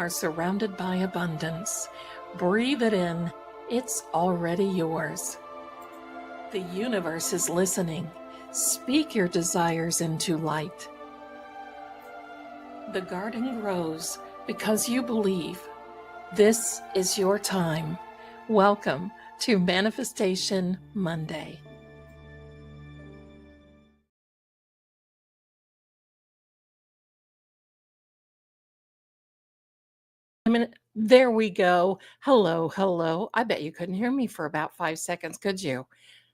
are surrounded by abundance. Breathe it in. It's already yours. The universe is listening. Speak your desires into light. The garden grows because you believe. This is your time. Welcome to Manifestation Monday. There we go. Hello, hello. I bet you couldn't hear me for about 5 seconds, could you?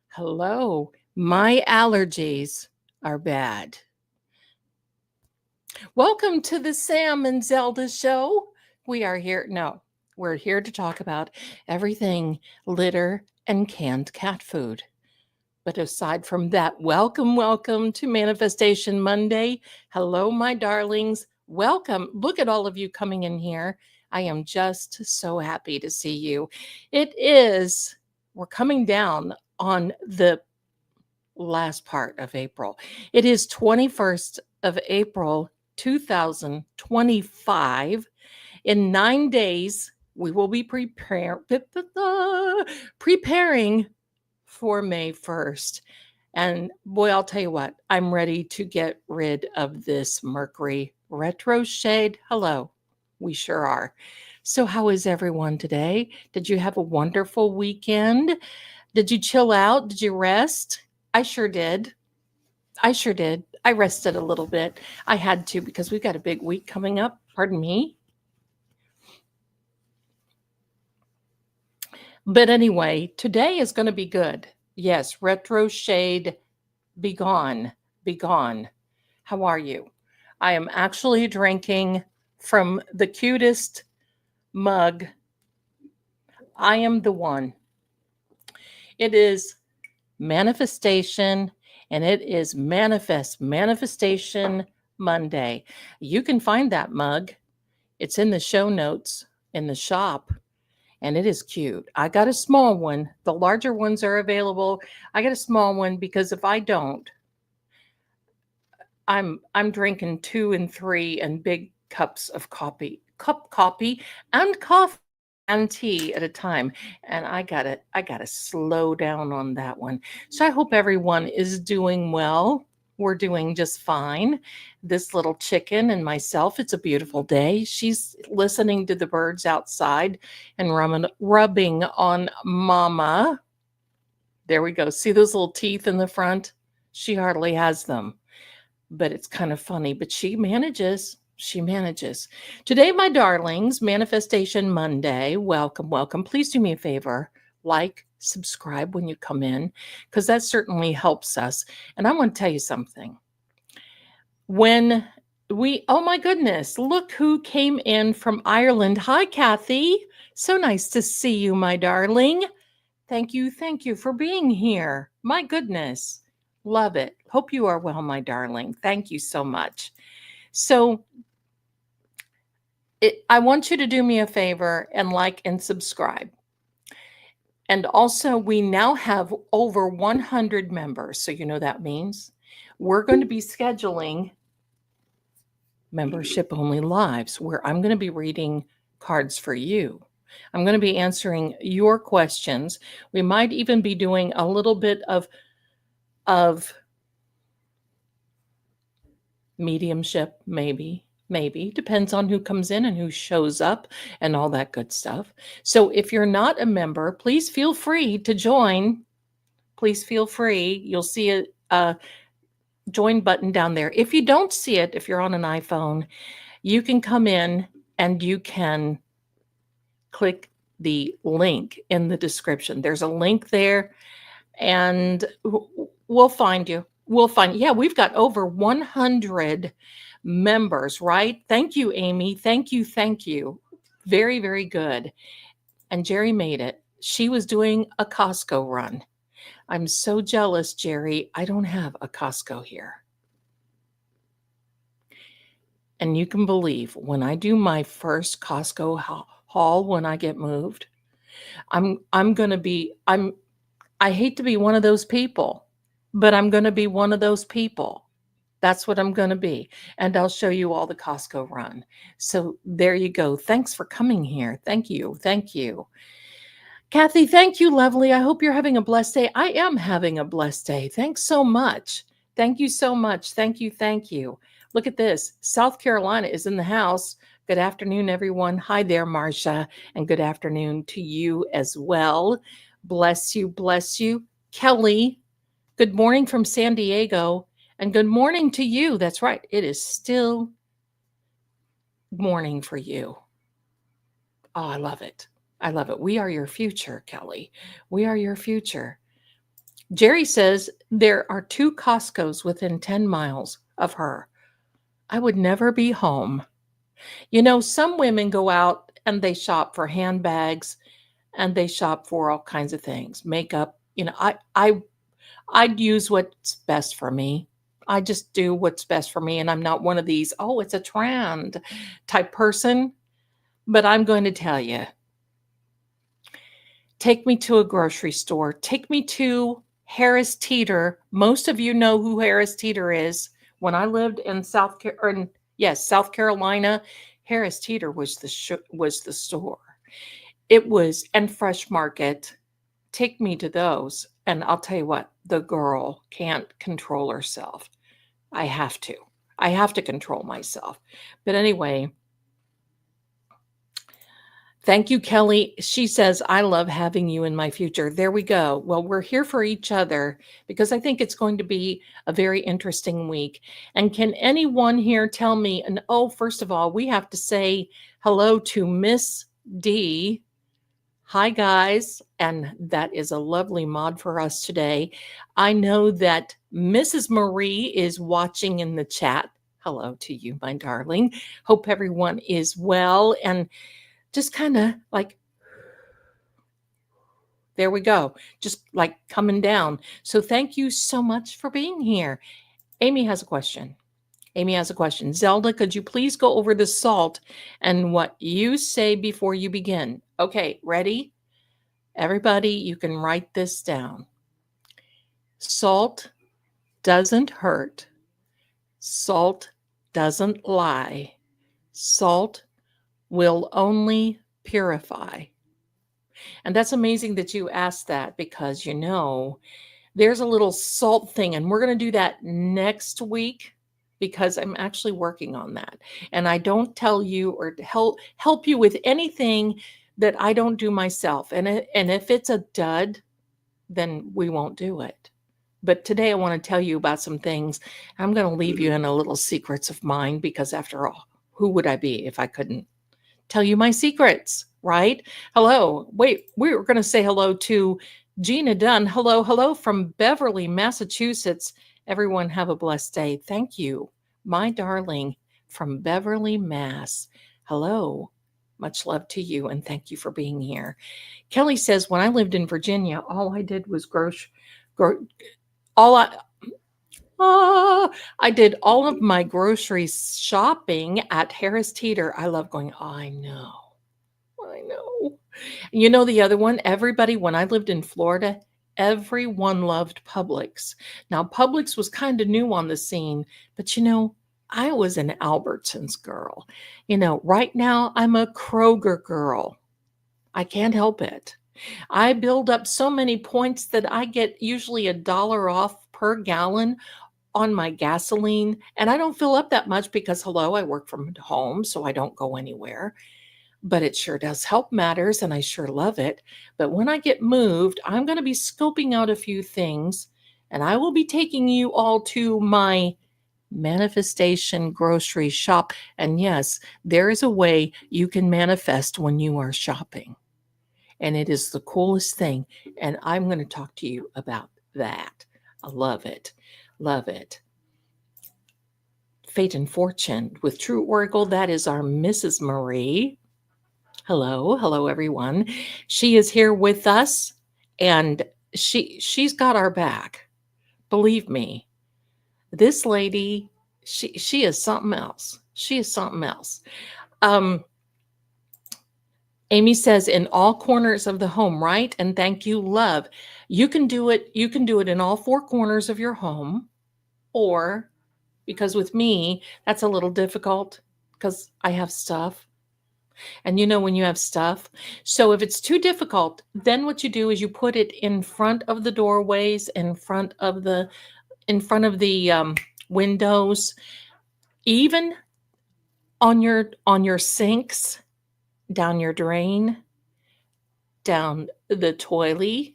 Hello. My allergies are bad. Welcome to the Sam and Zelda show. We're here to talk about everything litter and canned cat food. But aside from that, welcome to Manifestation Monday. Hello, my darlings. Welcome. Look at all of you coming in here. I am just so happy to see you. We're coming down on the last part of April. It is 21st of April, 2025. In 9 days, we will be preparing for May 1st. And boy, I'll tell you what, I'm ready to get rid of this Mercury retro shade. Hello, we sure are. So how is everyone today? Did you have a wonderful weekend? Did you chill out? Did you rest? I sure did. I rested a little bit. I had to because we've got a big week coming up. Pardon me. But anyway, today is going to be good. Yes, retro shade, be gone, be gone. How are you? I am actually drinking from the cutest mug. I am the one. It is Manifestation, and it is Manifestation Monday. You can find that mug. It's in the show notes in the shop. And it is cute. I got a small one. The larger ones are available. I got a small one because if I don't, I'm drinking 2 and 3 and big cups of coffee and tea at a time. And I gotta slow down on that one. So I hope everyone is doing well. We're doing just fine. This little chicken and myself, it's a beautiful day. She's listening to the birds outside and rubbing on Mama. There we go. See those little teeth in the front? She hardly has them, but it's kind of funny. But she manages. Today, my darlings, Manifestation Monday. Welcome. Please do me a favor. Like, subscribe when you come in, because that certainly helps us. And I want to tell you something. Oh my goodness, look who came in from Ireland. Hi, Kathy. So nice to see you, my darling. Thank you for being here. My goodness. Love it. Hope you are well, my darling. Thank you so much. So I want you to do me a favor and like and subscribe. And also, we now have over 100 members. So you know that means we're going to be scheduling membership-only lives where I'm going to be reading cards for you. I'm going to be answering your questions. We might even be doing a little bit of mediumship, maybe. Depends on who comes in and who shows up and all that good stuff. So if you're not a member, please feel free to join. Please feel free. You'll see a join button down there. If you don't see it, if you're on an iPhone, you can come in and you can click the link in the description. There's a link there and we'll find you. Yeah, we've got over 100 members, right? Thank you, Amy. Thank you. Very, very good. And Jerry made it. She was doing a Costco run. I'm so jealous, Jerry. I don't have a Costco here. And you can believe when I do my first Costco haul when I get moved, I hate to be one of those people, but I'm going to be one of those people. That's what I'm going to be. And I'll show you all the Costco run. So there you go. Thanks for coming here. Thank you. Thank you. Kathy, thank you, lovely. I hope you're having a blessed day. I am having a blessed day. Thanks so much. Thank you so much. Thank you. Thank you. Look at this. South Carolina is in the house. Good afternoon, everyone. Hi there, Marcia. And good afternoon to you as well. Bless you. Bless you. Kelly, good morning from San Diego. And good morning to you. That's right. It is still morning for you. Oh, I love it. I love it. We are your future, Kelly. We are your future. Jerry says there are 2 Costco's within 10 miles of her. I would never be home. You know, some women go out and they shop for handbags and they shop for all kinds of things, makeup. You know, I'd use what's best for me. I just do what's best for me, and I'm not one of these, oh, it's a trend type person. But I'm going to tell you, take me to a grocery store. Take me to Harris Teeter. Most of you know who Harris Teeter is. When I lived in South Carolina, Harris Teeter was the store. It was, and Fresh Market. Take me to those, and I'll tell you what, the girl can't control herself. I have to. I have to control myself. But anyway, thank you, Kelly. She says, I love having you in my future. There we go. Well, we're here for each other because I think it's going to be a very interesting week. And can anyone here tell me, and oh, first of all, we have to say hello to Miss D. Hi, guys. And that is a lovely mod for us today. I know that Mrs. Marie is watching in the chat. Hello to you, my darling. Hope everyone is well. And just kind of like, there we go, just like coming down. So thank you so much for being here. Amy has a question. Zelda, could you please go over the salt and what you say before you begin? Okay, ready? Everybody, you can write this down. Salt doesn't hurt. Salt doesn't lie. Salt will only purify. And that's amazing that you asked that because, you know, there's a little salt thing, and we're going to do that next week because I'm actually working on that. And I don't tell you or help you with anything that I don't do myself. And if it's a dud, then we won't do it. But today I want to tell you about some things. I'm going to leave you in a little secrets of mine because after all, who would I be if I couldn't tell you my secrets, right? Hello. Wait, we were going to say hello to Gina Dunn. Hello, hello from Beverly, Massachusetts. Everyone have a blessed day. Thank you, my darling from Beverly, Mass. Hello. Much love to you and thank you for being here. Kelly says, when I lived in Virginia, all I did was I did all of my grocery shopping at Harris Teeter. I love going, I know. You know, the other one, everybody, when I lived in Florida, everyone loved Publix. Now, Publix was kind of new on the scene, but you know, I was an Albertsons girl. You know, right now I'm a Kroger girl. I can't help it. I build up so many points that I get usually $1 off per gallon on my gasoline. And I don't fill up that much because, hello, I work from home, so I don't go anywhere. But it sure does help matters, and I sure love it. But when I get moved, I'm going to be scoping out a few things, and I will be taking you all to my manifestation grocery shop. And yes, there is a way you can manifest when you are shopping. And it is the coolest thing. And I'm going to talk to you about that. I love it. Love it. Fate and Fortune with True Oracle. That is our Mrs. Marie. Hello. Hello, everyone. She is here with us and she's got our back. Believe me, this lady, she is something else. She is something else. Amy says in all corners of the home, right? And thank you, love. You can do it. You can do it in all 4 corners of your home, or because with me, that's a little difficult because I have stuff. And when you have stuff. So if it's too difficult, then what you do is you put it in front of the doorways, in front of the windows, even on your sinks, down your drain, down the toilet,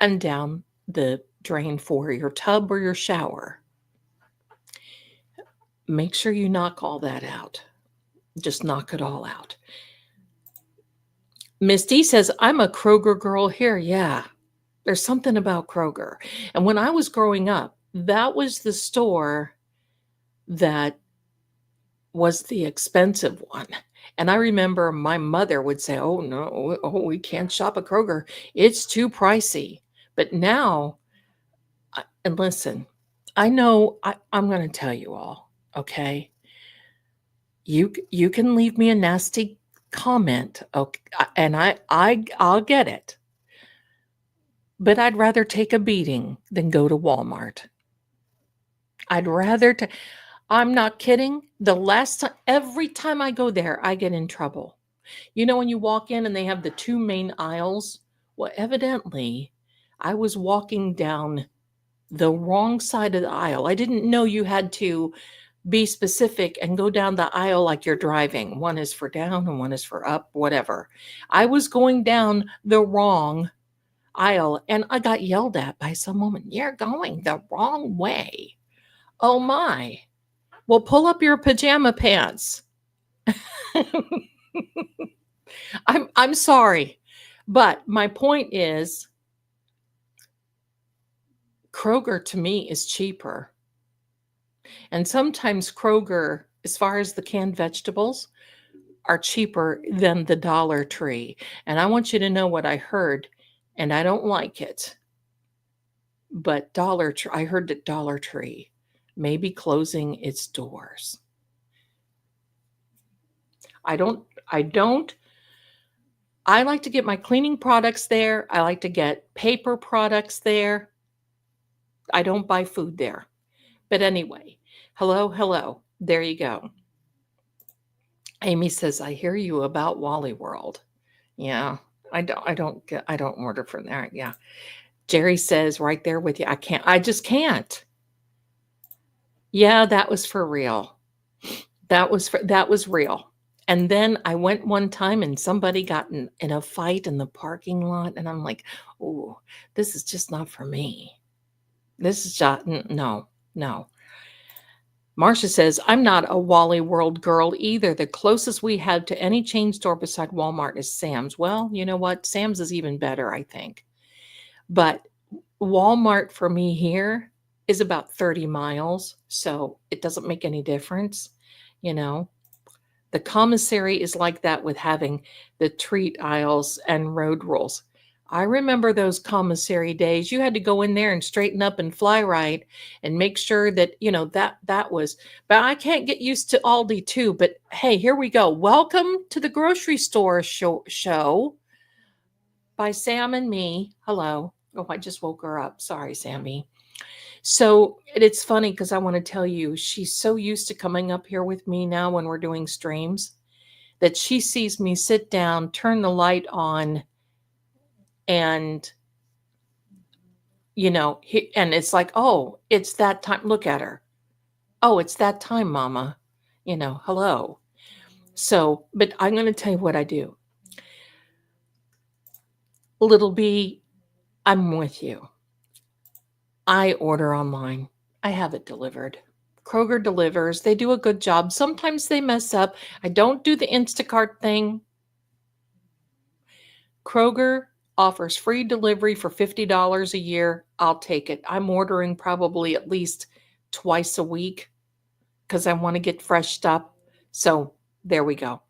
and down the drain for your tub or your shower. Make sure you knock all that out. Just knock it all out. Miss D says, I'm a Kroger girl here. Yeah, there's something about Kroger. And when I was growing up, that was the store that was the expensive one. And I remember my mother would say, oh, no, we can't shop at Kroger. It's too pricey. But now, and listen, I know I'm going to tell you all, okay? You can leave me a nasty comment, okay, and I'll get it. But I'd rather take a beating than go to Walmart. I'd rather I'm not kidding. The last time, every time I go there, I get in trouble. When you walk in and they have the two main aisles? Well, evidently, I was walking down the wrong side of the aisle. I didn't know you had to be specific and go down the aisle like you're driving. One is for down and one is for up, whatever. I was going down the wrong aisle and I got yelled at by some woman. You're going the wrong way. Oh my. Well, pull up your pajama pants. I'm sorry. But my point is, Kroger to me is cheaper. And sometimes Kroger, as far as the canned vegetables, are cheaper than the Dollar Tree. And I want you to know what I heard, and I don't like it. But I heard that Dollar Tree may be closing its doors. I like to get my cleaning products there. I like to get paper products there. I don't buy food there. But anyway, hello. There you go. Amy says, I hear you about Wally World. Yeah, I don't order from there. Yeah. Jerry says, right there with you. I just can't. Yeah, that was for real. That was real. And then I went one time and somebody got in a fight in the parking lot. And I'm like, oh, this is just not for me. This is just, no. Marcia says, I'm not a Wally World girl either. The closest we have to any chain store beside Walmart is Sam's. Well, you know what? Sam's is even better, I think. But Walmart for me here is about 30 miles, so it doesn't make any difference. The commissary is like that with having the treat aisles and road rules. I remember those commissary days. You had to go in there and straighten up and fly right and make sure that, that was, but I can't get used to Aldi too. But hey, here we go. Welcome to the grocery store show by Sam and me. Hello. Oh, I just woke her up. Sorry, Sammy. So it's funny because I want to tell you, she's so used to coming up here with me now when we're doing streams that she sees me sit down, turn the light on, and, and it's like, oh, it's that time. Look at her. Oh, it's that time, Mama. Hello. So, but I'm going to tell you what I do. Little B, I'm with you. I order online. I have it delivered. Kroger delivers. They do a good job. Sometimes they mess up. I don't do the Instacart thing. Kroger offers free delivery for $50 a year. I'll take it. I'm ordering probably at least twice a week because I want to get freshed up. So there we go.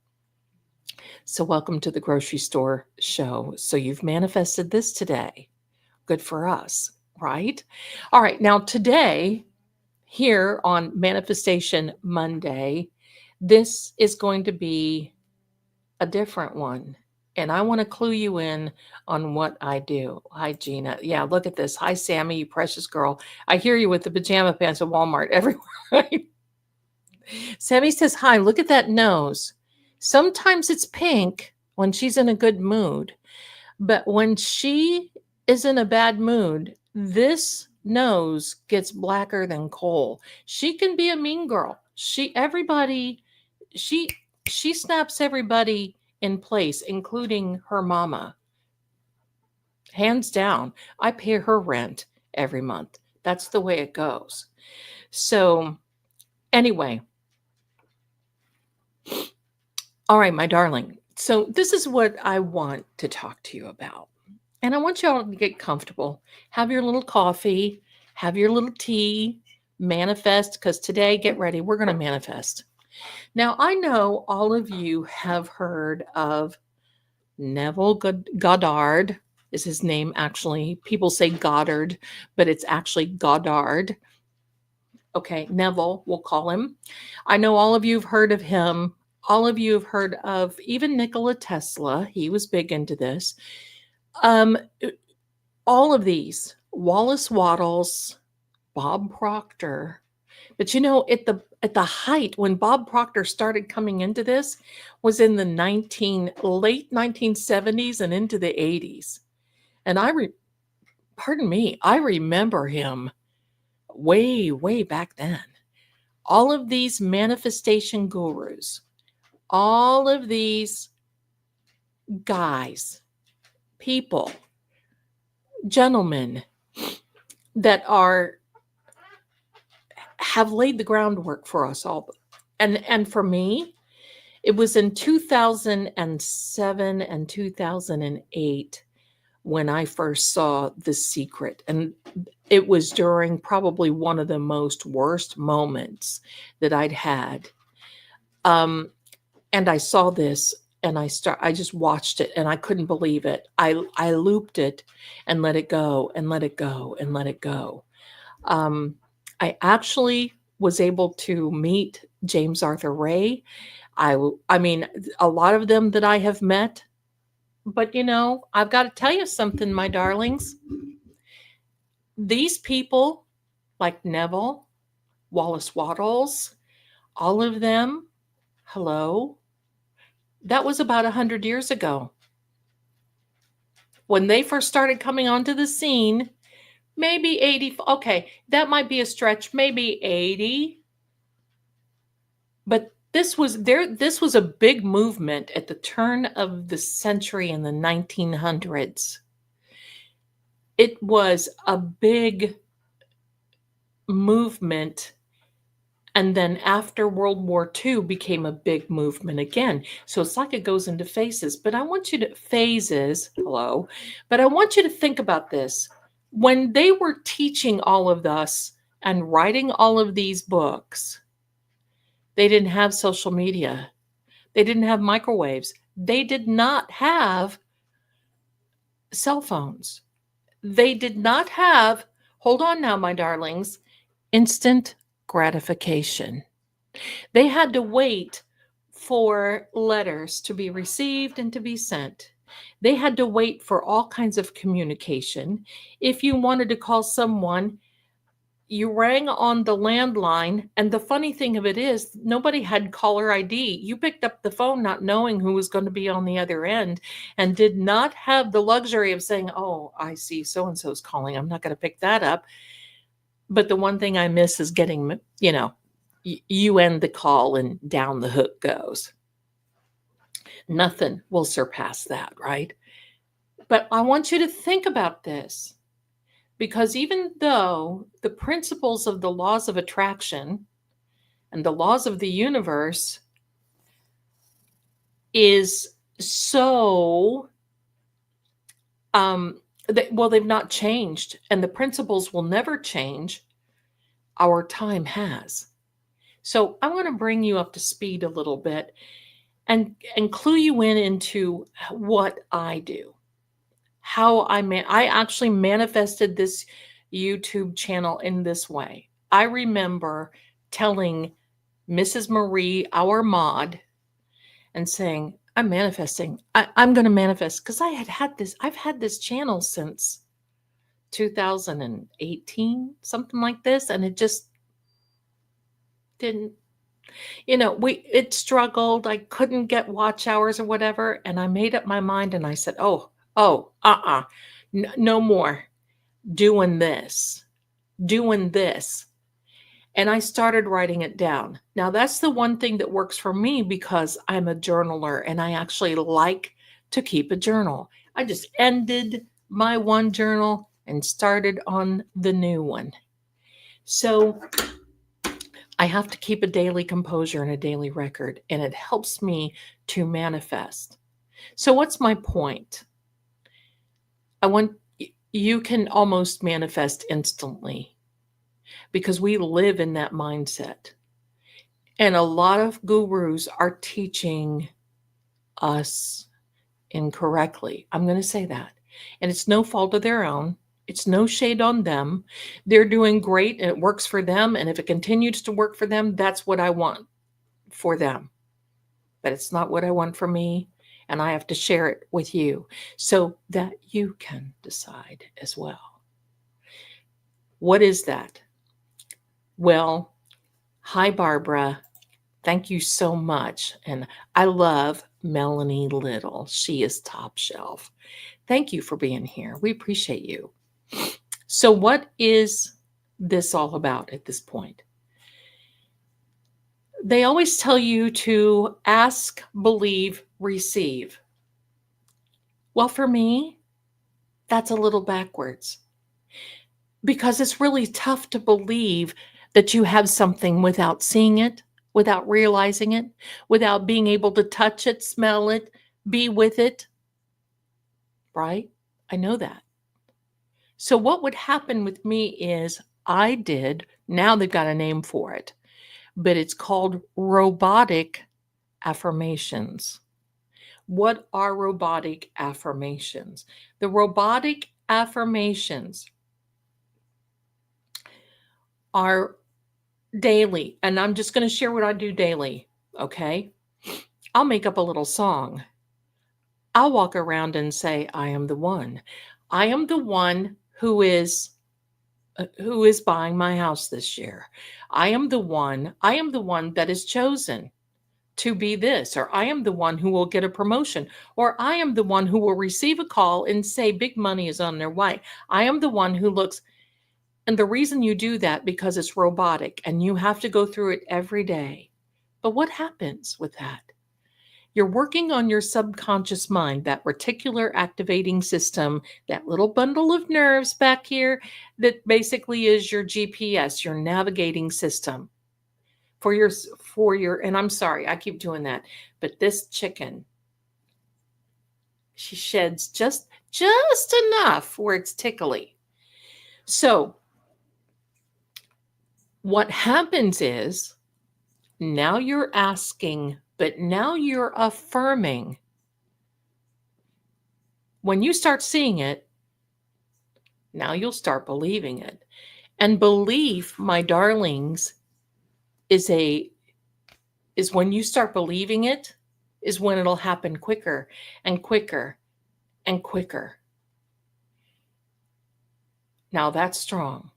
So welcome to the grocery store show. So you've manifested this today. Good for us, right? All right. Now today, here on Manifestation Monday, this is going to be a different one. and I want to clue you in on what I do. Hi, Gina. Yeah, look at this. Hi, Sammy, you precious girl. I hear you with the pajama pants at Walmart everywhere. Right? Sammy says, hi, look at that nose. Sometimes it's pink when she's in a good mood, but when she is in a bad mood, this nose gets blacker than coal. She can be a mean girl. She she snaps everybody in place, including her mama. Hands down, I pay her rent every month. That's the way it goes. So, anyway, all right, my darling. So, this is what I want to talk to you about. And I want you all to get comfortable. Have your little coffee, have your little tea, manifest, because today, get ready, we're going to manifest. Now, I know all of you have heard of Neville Goddard, is his name actually. People say Goddard, but it's actually Goddard. Okay, Neville, we'll call him. I know all of you have heard of him. All of you have heard of even Nikola Tesla. He was big into this. Um, all of these, Wallace Wattles, Bob Proctor. But you know, at the height when Bob Proctor started coming into this was in the late 1970s and into the 80s. And pardon me, I remember him way back then. All of these manifestation gurus, all of these guys, people, gentlemen that have laid the groundwork for us all. And for me, it was in 2007 and 2008 when I first saw The Secret. And it was during probably one of the most worst moments that I'd had. And I saw this and I just watched it and I couldn't believe it. I looped it and let it go and let it go and let it go. I actually was able to meet James Arthur Ray. I mean, a lot of them that I have met, but you know, I've got to tell you something, my darlings. These people, like Neville, Wallace Wattles, all of them, hello, that was about 100 years ago. When they first started coming onto the scene, maybe 80, okay, that might be a stretch, maybe 80. But this was a big movement at the turn of the century in the 1900s. It was a big movement, and then after World War II became a big movement again. So it's like it goes into phases. But I want you to but I want you to think about this. When they were teaching all of us and writing all of these books, they didn't have social media. They didn't have microwaves. They did not have cell phones. They did not have, hold on now, my darlings, instant gratification. They had to wait for letters to be received and to be sent. They had to wait for all kinds of communication. If you wanted to call someone, you rang on the landline, and the funny thing of it is nobody had caller ID. You picked up the phone not knowing who was going to be on the other end and did not have the luxury of saying, oh, I see so-and-so's calling, I'm not going to pick that up. But the one thing I miss is getting, you know, you end the call and down the hook goes. Nothing will surpass that, right? But I want you to think about this. Because even though the principles of the laws of attraction and the laws of the universe is so, they've not changed, and the principles will never change, our time has. So I want to bring you up to speed a little bit and clue you into what I do. How I actually manifested this YouTube channel in this way. I remember telling Mrs. Marie, our mod, and saying, I'm manifesting. I'm going to manifest because I've had this channel since 2018, something like this. And it just didn't, it struggled. I couldn't get watch hours or whatever. And I made up my mind and I said, no more doing this. And I started writing it down. Now, that's the one thing that works for me because I'm a journaler and I actually like to keep a journal. I just ended my one journal and started on the new one. So I have to keep a daily composure and a daily record, and it helps me to manifest. So, what's my point? You can almost manifest instantly because we live in that mindset. And a lot of gurus are teaching us incorrectly. I'm going to say that. And it's no fault of their own. It's no shade on them. They're doing great and it works for them. And if it continues to work for them, that's what I want for them. But it's not what I want for me. And I have to share it with you so that you can decide as well. What is that? Well, hi, Barbara. Thank you so much. And I love Melanie Little. She is top shelf. Thank you for being here. We appreciate you. So, what is this all about at this point? They always tell you to ask, believe, receive. Well, for me, that's a little backwards because it's really tough to believe that you have something without seeing it, without realizing it, without being able to touch it, smell it, be with it. Right? I know that. So what would happen with me is now they've got a name for it, but it's called robotic affirmations. What are robotic affirmations? The robotic affirmations are daily, and I'm just going to share what I do daily, okay? I'll make up a little song. I'll walk around and say, I am the one. I am the one who is buying my house this year. I am the one that is chosen to be this, or I am the one who will get a promotion, or I am the one who will receive a call and say big money is on their way. I am the one who looks. And the reason you do that because it's robotic and you have to go through it every day. But what happens with that? You're working on your subconscious mind, that reticular activating system, that little bundle of nerves back here that basically is your GPS, your navigating system for your, and I'm sorry, I keep doing that, but this chicken, she sheds just enough where it's tickly. So what happens is now you're asking, but now you're affirming. When you start seeing it, now you'll start believing it. And belief, my darlings, is when you start believing it, is when it'll happen quicker and quicker and quicker. Now that's strong.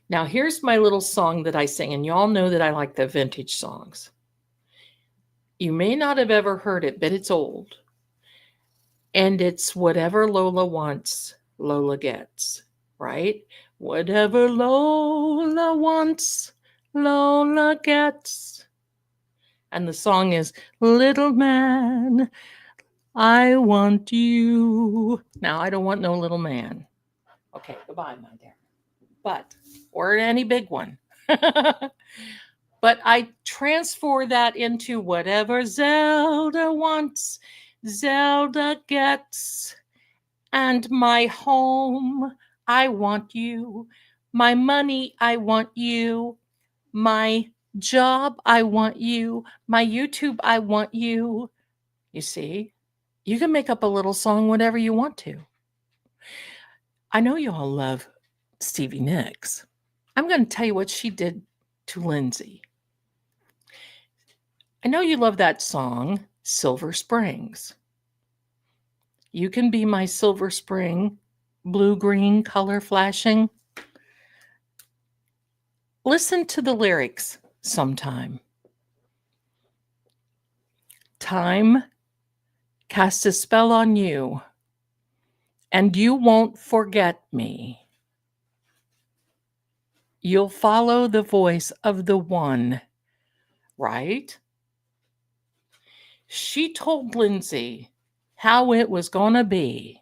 Now here's my little song that I sing, and y'all know that I like the vintage songs. You may not have ever heard it, but it's old. And it's whatever Lola wants, Lola gets, right? Whatever Lola wants, Lola gets. And the song is, Little Man, I want you. Now, I don't want no little man. Okay, goodbye, my dear. Or any big one. But I transfer that into whatever Zelda wants, Zelda gets. And my home, I want you. My money, I want you. My job, I want you. My YouTube, I want you. You see, you can make up a little song whenever you want to. I know you all love Stevie Nicks. I'm going to tell you what she did to Lindsay. I know you love that song, Silver Springs. You can be my silver spring, blue-green color flashing. Listen to the lyrics sometime. Time cast a spell on you, and you won't forget me. You'll follow the voice of the one, right? She told Lindsay how it was going to be.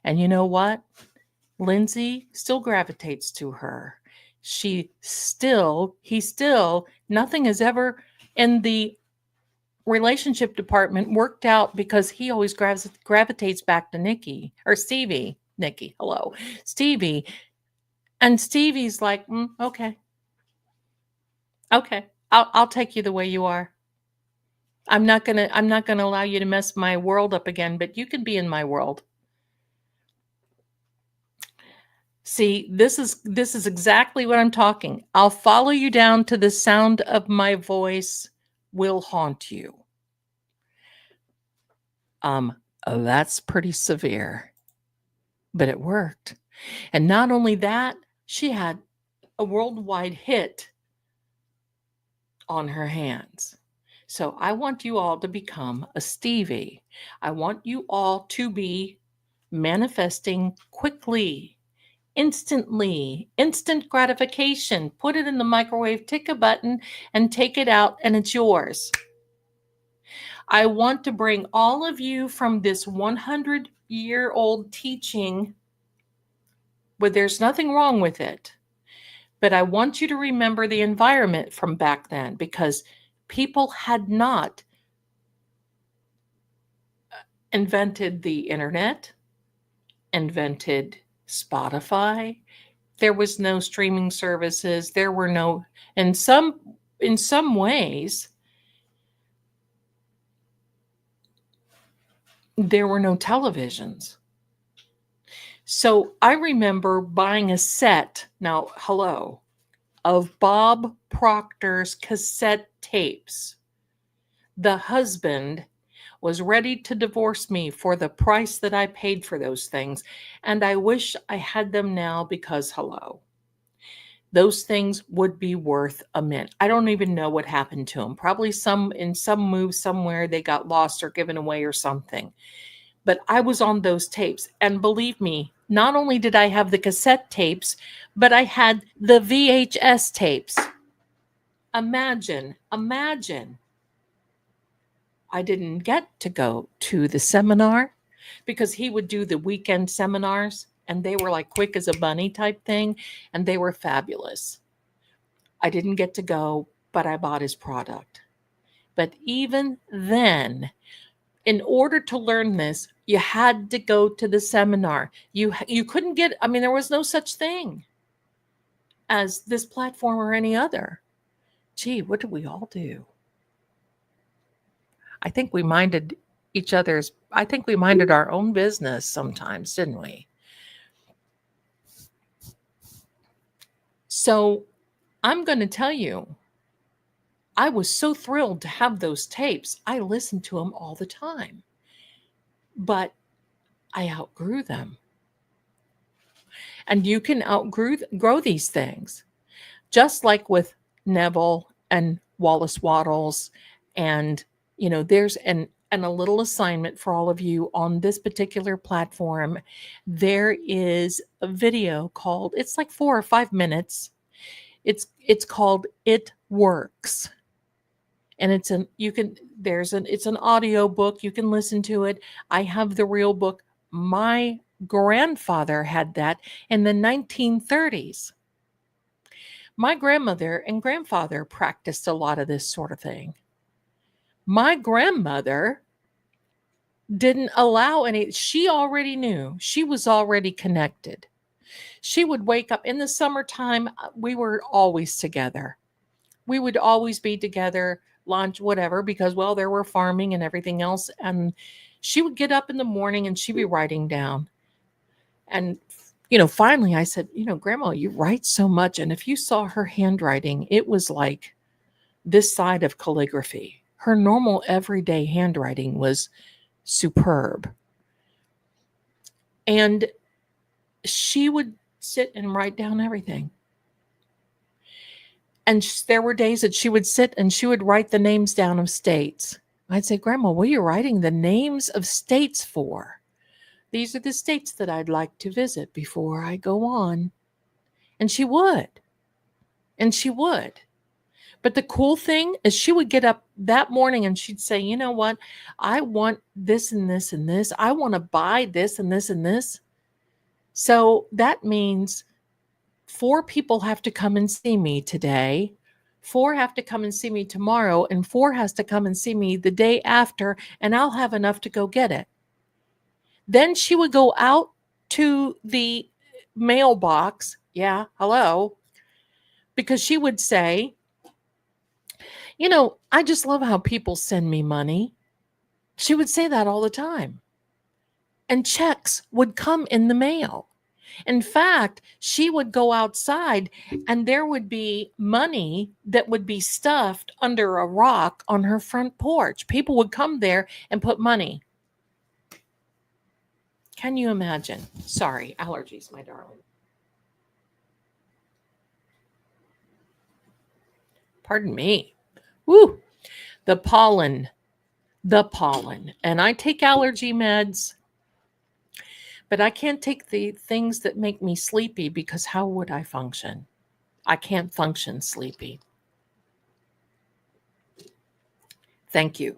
And you know what? Lindsay still gravitates to her. He still, nothing has ever in the relationship department worked out because he always gravitates back to Nikki or Stevie. Nikki, hello. Stevie. And Stevie's like, okay. Okay. I'll take you the way you are. I'm not gonna allow you to mess my world up again, but you can be in my world. See, this is exactly what I'm talking. I'll follow you down to the sound of my voice will haunt you. That's pretty severe, but it worked. And not only that, she had a worldwide hit on her hands. So I want you all to become a Stevie. I want you all to be manifesting quickly, instantly, instant gratification. Put it in the microwave, tick a button, and take it out, and it's yours. I want to bring all of you from this 100-year-old teaching, but there's nothing wrong with it. But I want you to remember the environment from back then, because people had not invented the internet, invented Spotify. There was no streaming services. There were no, in some ways, there were no televisions. So I remember buying a set, now, hello, of Bob Proctor's cassette tapes. The husband was ready to divorce me for the price that I paid for those things. And I wish I had them now because, hello, those things would be worth a mint. I don't even know what happened to them. Probably in some move somewhere they got lost or given away or something. But I was on those tapes. And believe me, not only did I have the cassette tapes, but I had the VHS tapes. Imagine. I didn't get to go to the seminar because he would do the weekend seminars, and they were like quick as a bunny type thing, and they were fabulous. I didn't get to go, but I bought his product. But even then, in order to learn this, you had to go to the seminar. You couldn't get, I mean, there was no such thing as this platform or any other. Gee, what did we all do? I think we minded our own business sometimes, didn't we? So I'm going to tell you, I was so thrilled to have those tapes. I listened to them all the time, but I outgrew them. And you can grow these things, just like with Neville and Wallace Wattles. And, there's a little assignment for all of you on this particular platform. There is a video called, it's like 4 or 5 minutes. It's called It Works. And it's an audio book. You can listen to it. I have the real book. My grandfather had that in the 1930s. My grandmother and grandfather practiced a lot of this sort of thing. My grandmother didn't allow any, she already knew, she was already connected. She would wake up in the summertime. We were always together. We would always be together, lunch, whatever, because, well, there were farming and everything else. And she would get up in the morning and she'd be writing down. And, finally I said, Grandma, you write so much. And if you saw her handwriting, it was like this side of calligraphy. Her normal everyday handwriting was superb. And she would sit and write down everything. And there were days that she would sit and she would write the names down of states. I'd say, Grandma, what are you writing the names of states for? These are the states that I'd like to visit before I go on. And she would. And she would. But the cool thing is she would get up that morning and she'd say, you know what? I want this and this and this. I want to buy this and this and this. So that means 4 people have to come and see me today. 4 have to come and see me tomorrow. And 4 has to come and see me the day after. And I'll have enough to go get it. Then she would go out to the mailbox. Yeah, hello. Because she would say, you know, I just love how people send me money. She would say that all the time. And checks would come in the mail. In fact, she would go outside and there would be money that would be stuffed under a rock on her front porch. People would come there and put money. Can you imagine? Sorry, allergies, my darling. Pardon me. Woo, the pollen. And I take allergy meds, but I can't take the things that make me sleepy because how would I function? I can't function sleepy. Thank you.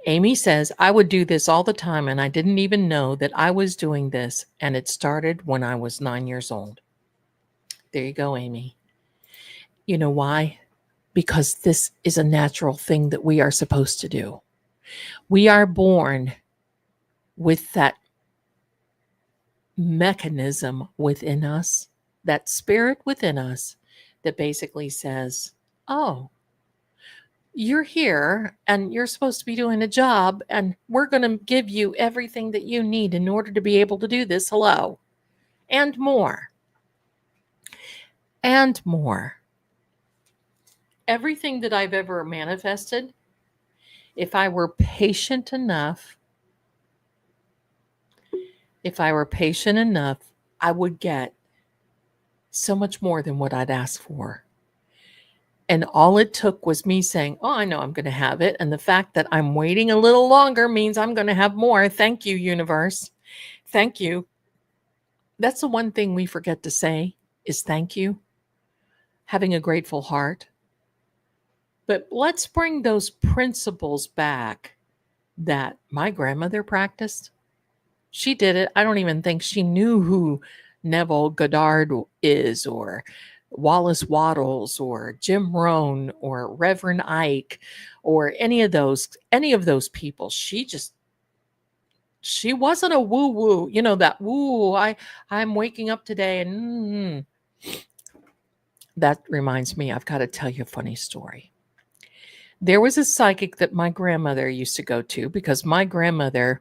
Amy says, I would do this all the time and I didn't even know that I was doing this, and it started when I was 9 years old. There you go, Amy. You know why? Because this is a natural thing that we are supposed to do. We are born with that mechanism within us, that spirit within us that basically says, oh, you're here and you're supposed to be doing a job, and we're going to give you everything that you need in order to be able to do this. Hello. And more. And more. Everything that I've ever manifested, if I were patient enough, I would get so much more than what I'd asked for. And all it took was me saying, oh, I know I'm going to have it. And the fact that I'm waiting a little longer means I'm going to have more. Thank you, universe. Thank you. That's the one thing we forget to say is thank you. Having a grateful heart. But let's bring those principles back that my grandmother practiced. She did it. I don't even think she knew who Neville Goddard is, or Wallace Wattles, or Jim Rohn, or Reverend Ike, or any of those people. She wasn't a woo woo, you know, that woo, I'm waking up today and that reminds me, I've got to tell you a funny story. There was a psychic that my grandmother used to go to because my grandmother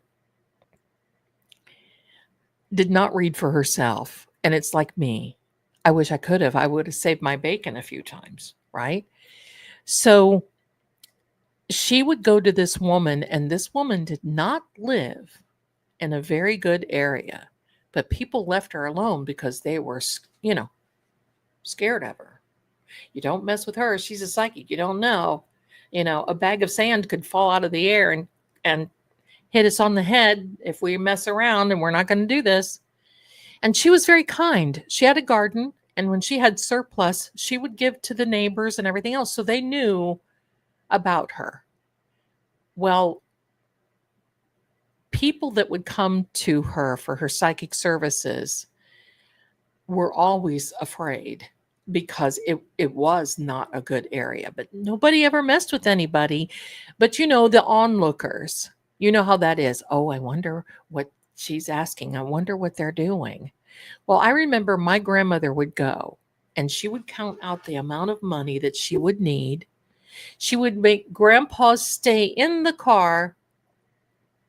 did not read for herself. And it's like me. I wish I could have. I would have saved my bacon a few times, right? So she would go to this woman, and this woman did not live in a very good area, but people left her alone because they were, you know, scared of her. You don't mess with her. She's a psychic. You don't know. You know, a bag of sand could fall out of the air and hit us on the head if we mess around, and we're not going to do this. And she was very kind. She had a garden, and when she had surplus, she would give to the neighbors and everything else. So they knew about her. Well, people that would come to her for her psychic services were always afraid because it was not a good area. But nobody ever messed with anybody. But, you know, the onlookers, you know how that is. Oh, I wonder what she's asking. I wonder what they're doing. Well, I remember my grandmother would go and she would count out the amount of money that she would need. She would make grandpa stay in the car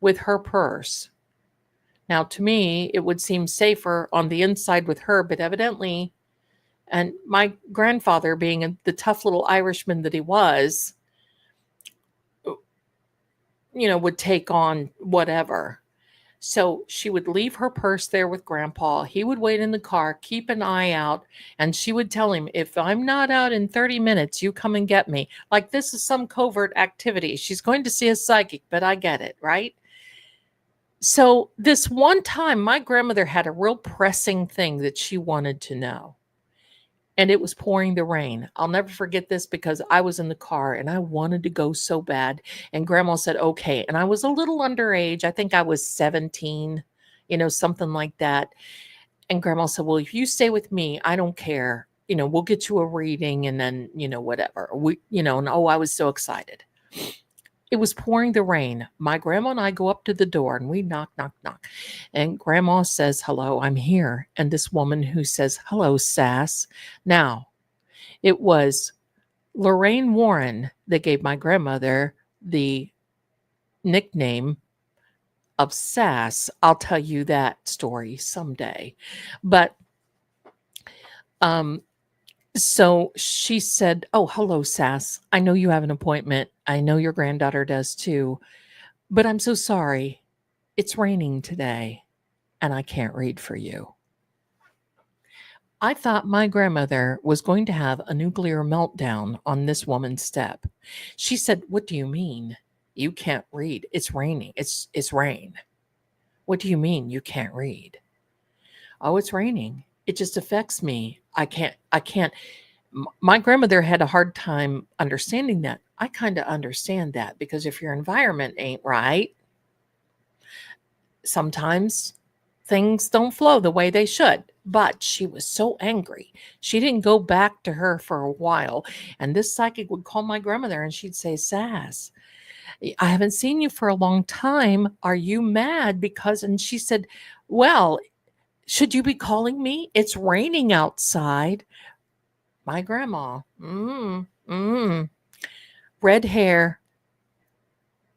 with her purse. Now, to me, it would seem safer on the inside with her, but evidently And my grandfather, being the tough little Irishman that he was, would take on whatever. So she would leave her purse there with grandpa. He would wait in the car, keep an eye out, and she would tell him, if I'm not out in 30 minutes, you come and get me. Like this is some covert activity. She's going to see a psychic, but I get it, right? So this one time, my grandmother had a real pressing thing that she wanted to know. And it was pouring the rain. I'll never forget this because I was in the car and I wanted to go so bad. And grandma said, okay. And I was a little underage. I think I was 17, something like that. And grandma said, well, if you stay with me, I don't care. We'll get you a reading and then, whatever. And I was so excited. It was pouring the rain. My grandma and I go up to the door and we knock, knock, knock. And grandma says, hello, I'm here. And this woman who says, hello, Sass. Now, it was Lorraine Warren that gave my grandmother the nickname of Sass. I'll tell you that story someday. But so she said, oh, hello, Sass. I know you have an appointment. I know your granddaughter does too. But I'm so sorry. It's raining today and I can't read for you. I thought my grandmother was going to have a nuclear meltdown on this woman's step. She said, what do you mean? You can't read. It's raining. It's rain. What do you mean you can't read? Oh, it's raining. It just affects me. I can't. My grandmother had a hard time understanding that. I kind of understand that because if your environment ain't right, sometimes things don't flow the way they should. But she was so angry. She didn't go back to her for a while. And this psychic would call my grandmother and she'd say, Sass, I haven't seen you for a long time. Are you mad? And she said, well, should you be calling me? It's raining outside. My grandma, red hair,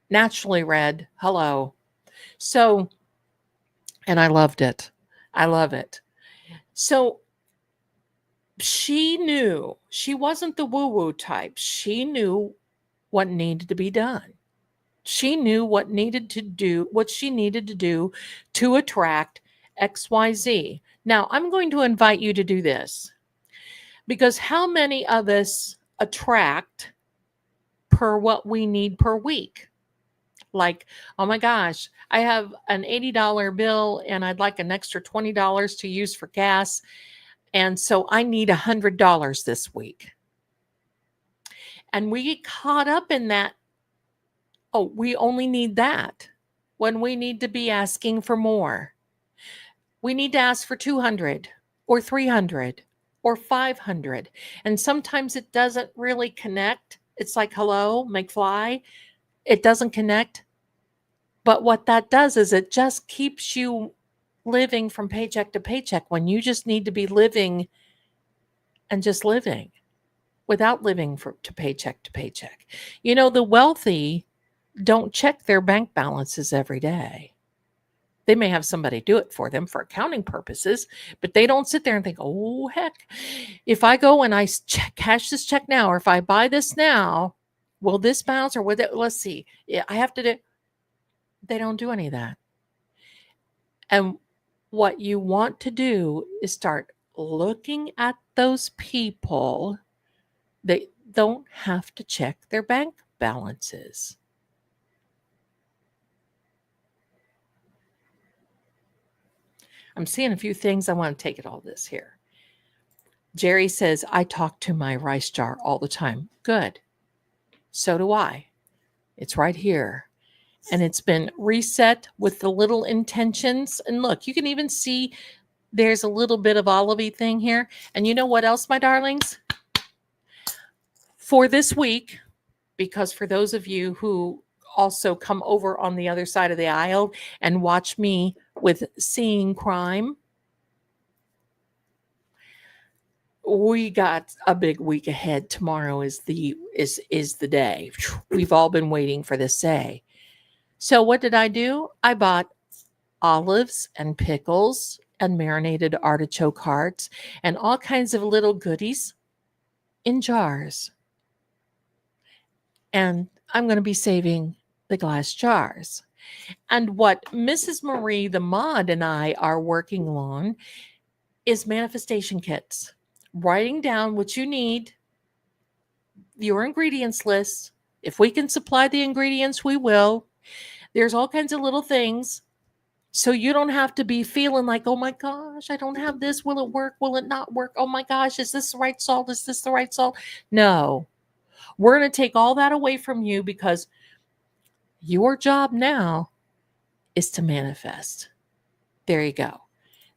naturally red. Hello. So, and I loved it. I love it. So she knew she wasn't the woo-woo type. She knew what needed to be done. She knew what she needed to do to attract XYZ. Now, I'm going to invite you to do this because how many of us attract per what we need per week? Like, oh my gosh, I have an $80 bill and I'd like an extra $20 to use for gas. And so I need $100 this week. And we get caught up in that. Oh, we only need that when we need to be asking for more. We need to ask for 200 or 300 or 500. And sometimes it doesn't really connect. It's like, hello, McFly. It doesn't connect. But what that does is it just keeps you living from paycheck to paycheck when you just need to be living and just living without living to paycheck to paycheck. The wealthy don't check their bank balances every day. They may have somebody do it for them for accounting purposes, but they don't sit there and think, oh, heck, if I go and I cash this check now, or if I buy this now, will this bounce or will it? Let's see. Yeah, I have to do. They don't do any of that. And what you want to do is start looking at those people that don't have to check their bank balances. I'm seeing a few things. I want to take it all this here. Jerry says, I talk to my rice jar all the time. Good. So do I. It's right here. And it's been reset with the little intentions. And look, you can even see there's a little bit of olivey thing here. And you know what else, my darlings? For this week, because for those of you who also come over on the other side of the aisle and watch me with Seeing Crime, we got a big week ahead. Tomorrow is the day. We've all been waiting for this day. So what did I do? I bought olives and pickles and marinated artichoke hearts and all kinds of little goodies in jars. And I'm going to be saving the glass jars. And what Mrs. Marie, the mod, and I are working on is manifestation kits. Writing down what you need, your ingredients list. If we can supply the ingredients, we will. There's all kinds of little things. So you don't have to be feeling like, oh my gosh, I don't have this. Will it work? Will it not work? Oh my gosh, is this the right salt? Is this the right salt? No, we're going to take all that away from you because your job now is to manifest. There you go.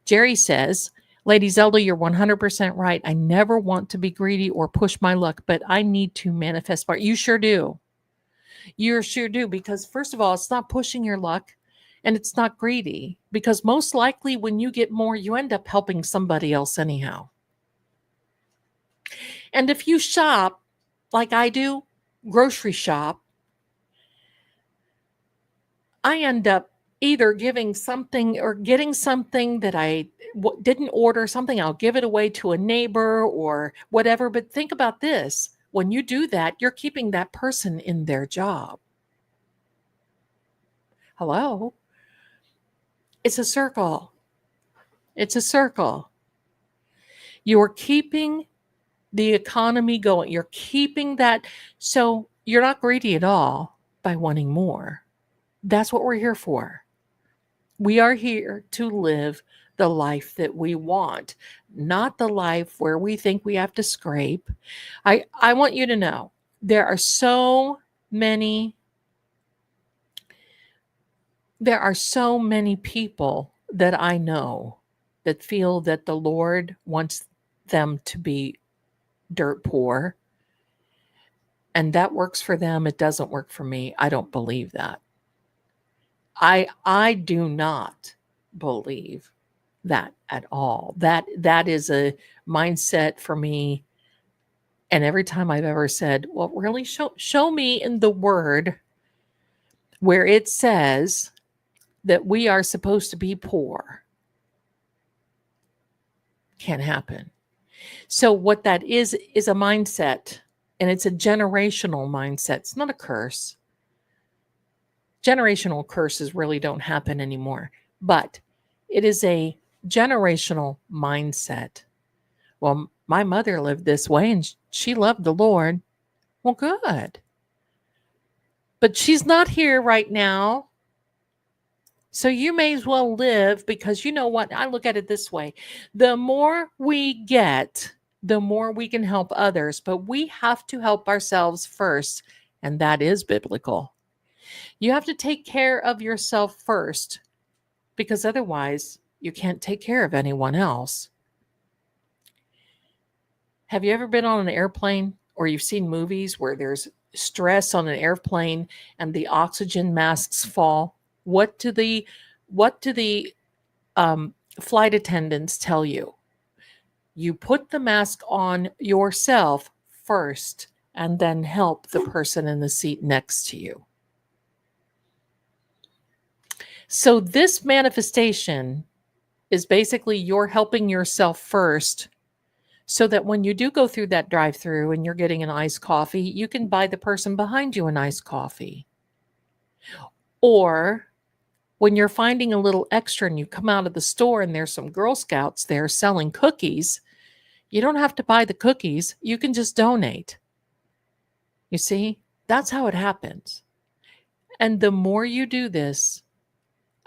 Jerry says, Lady Zelda, you're 100% right. I never want to be greedy or push my luck, but I need to manifest more. You sure do. You sure do. Because first of all, it's not pushing your luck and it's not greedy. Because most likely when you get more, you end up helping somebody else anyhow. And if you shop like I do, grocery shop, I end up either giving something or getting something that I didn't order, something I'll give it away to a neighbor or whatever. But think about this. When you do that, you're keeping that person in their job. Hello? It's a circle. It's a circle. You're keeping the economy going. You're keeping that. So you're not greedy at all by wanting more. That's what we're here for. We are here to live the life that we want, not the life where we think we have to scrape. I want you to know there are so many people that I know that feel that the Lord wants them to be dirt poor. And that works for them. It doesn't work for me. I don't believe that. I do not believe that at all. That is a mindset for me. And every time I've ever said, well, really show me in the word where it says that we are supposed to be poor. Can't happen. So what that is a mindset, and it's a generational mindset. It's not a curse. Generational curses really don't happen anymore, but it is a generational mindset. Well, my mother lived this way and she loved the Lord. Well, good. But she's not here right now. So you may as well live, because you know what? I look at it this way. The more we get, the more we can help others, but we have to help ourselves first. And that is biblical. You have to take care of yourself first, because otherwise you can't take care of anyone else. Have you ever been on an airplane, or you've seen movies where there's stress on an airplane and the oxygen masks fall? What do the flight attendants tell you? You put the mask on yourself first and then help the person in the seat next to you. So this manifestation is basically you're helping yourself first, so that when you do go through that drive-through and you're getting an iced coffee, you can buy the person behind you an iced coffee. Or when you're finding a little extra and you come out of the store and there's some Girl Scouts there selling cookies, you don't have to buy the cookies. You can just donate. You see, that's how it happens. And the more you do this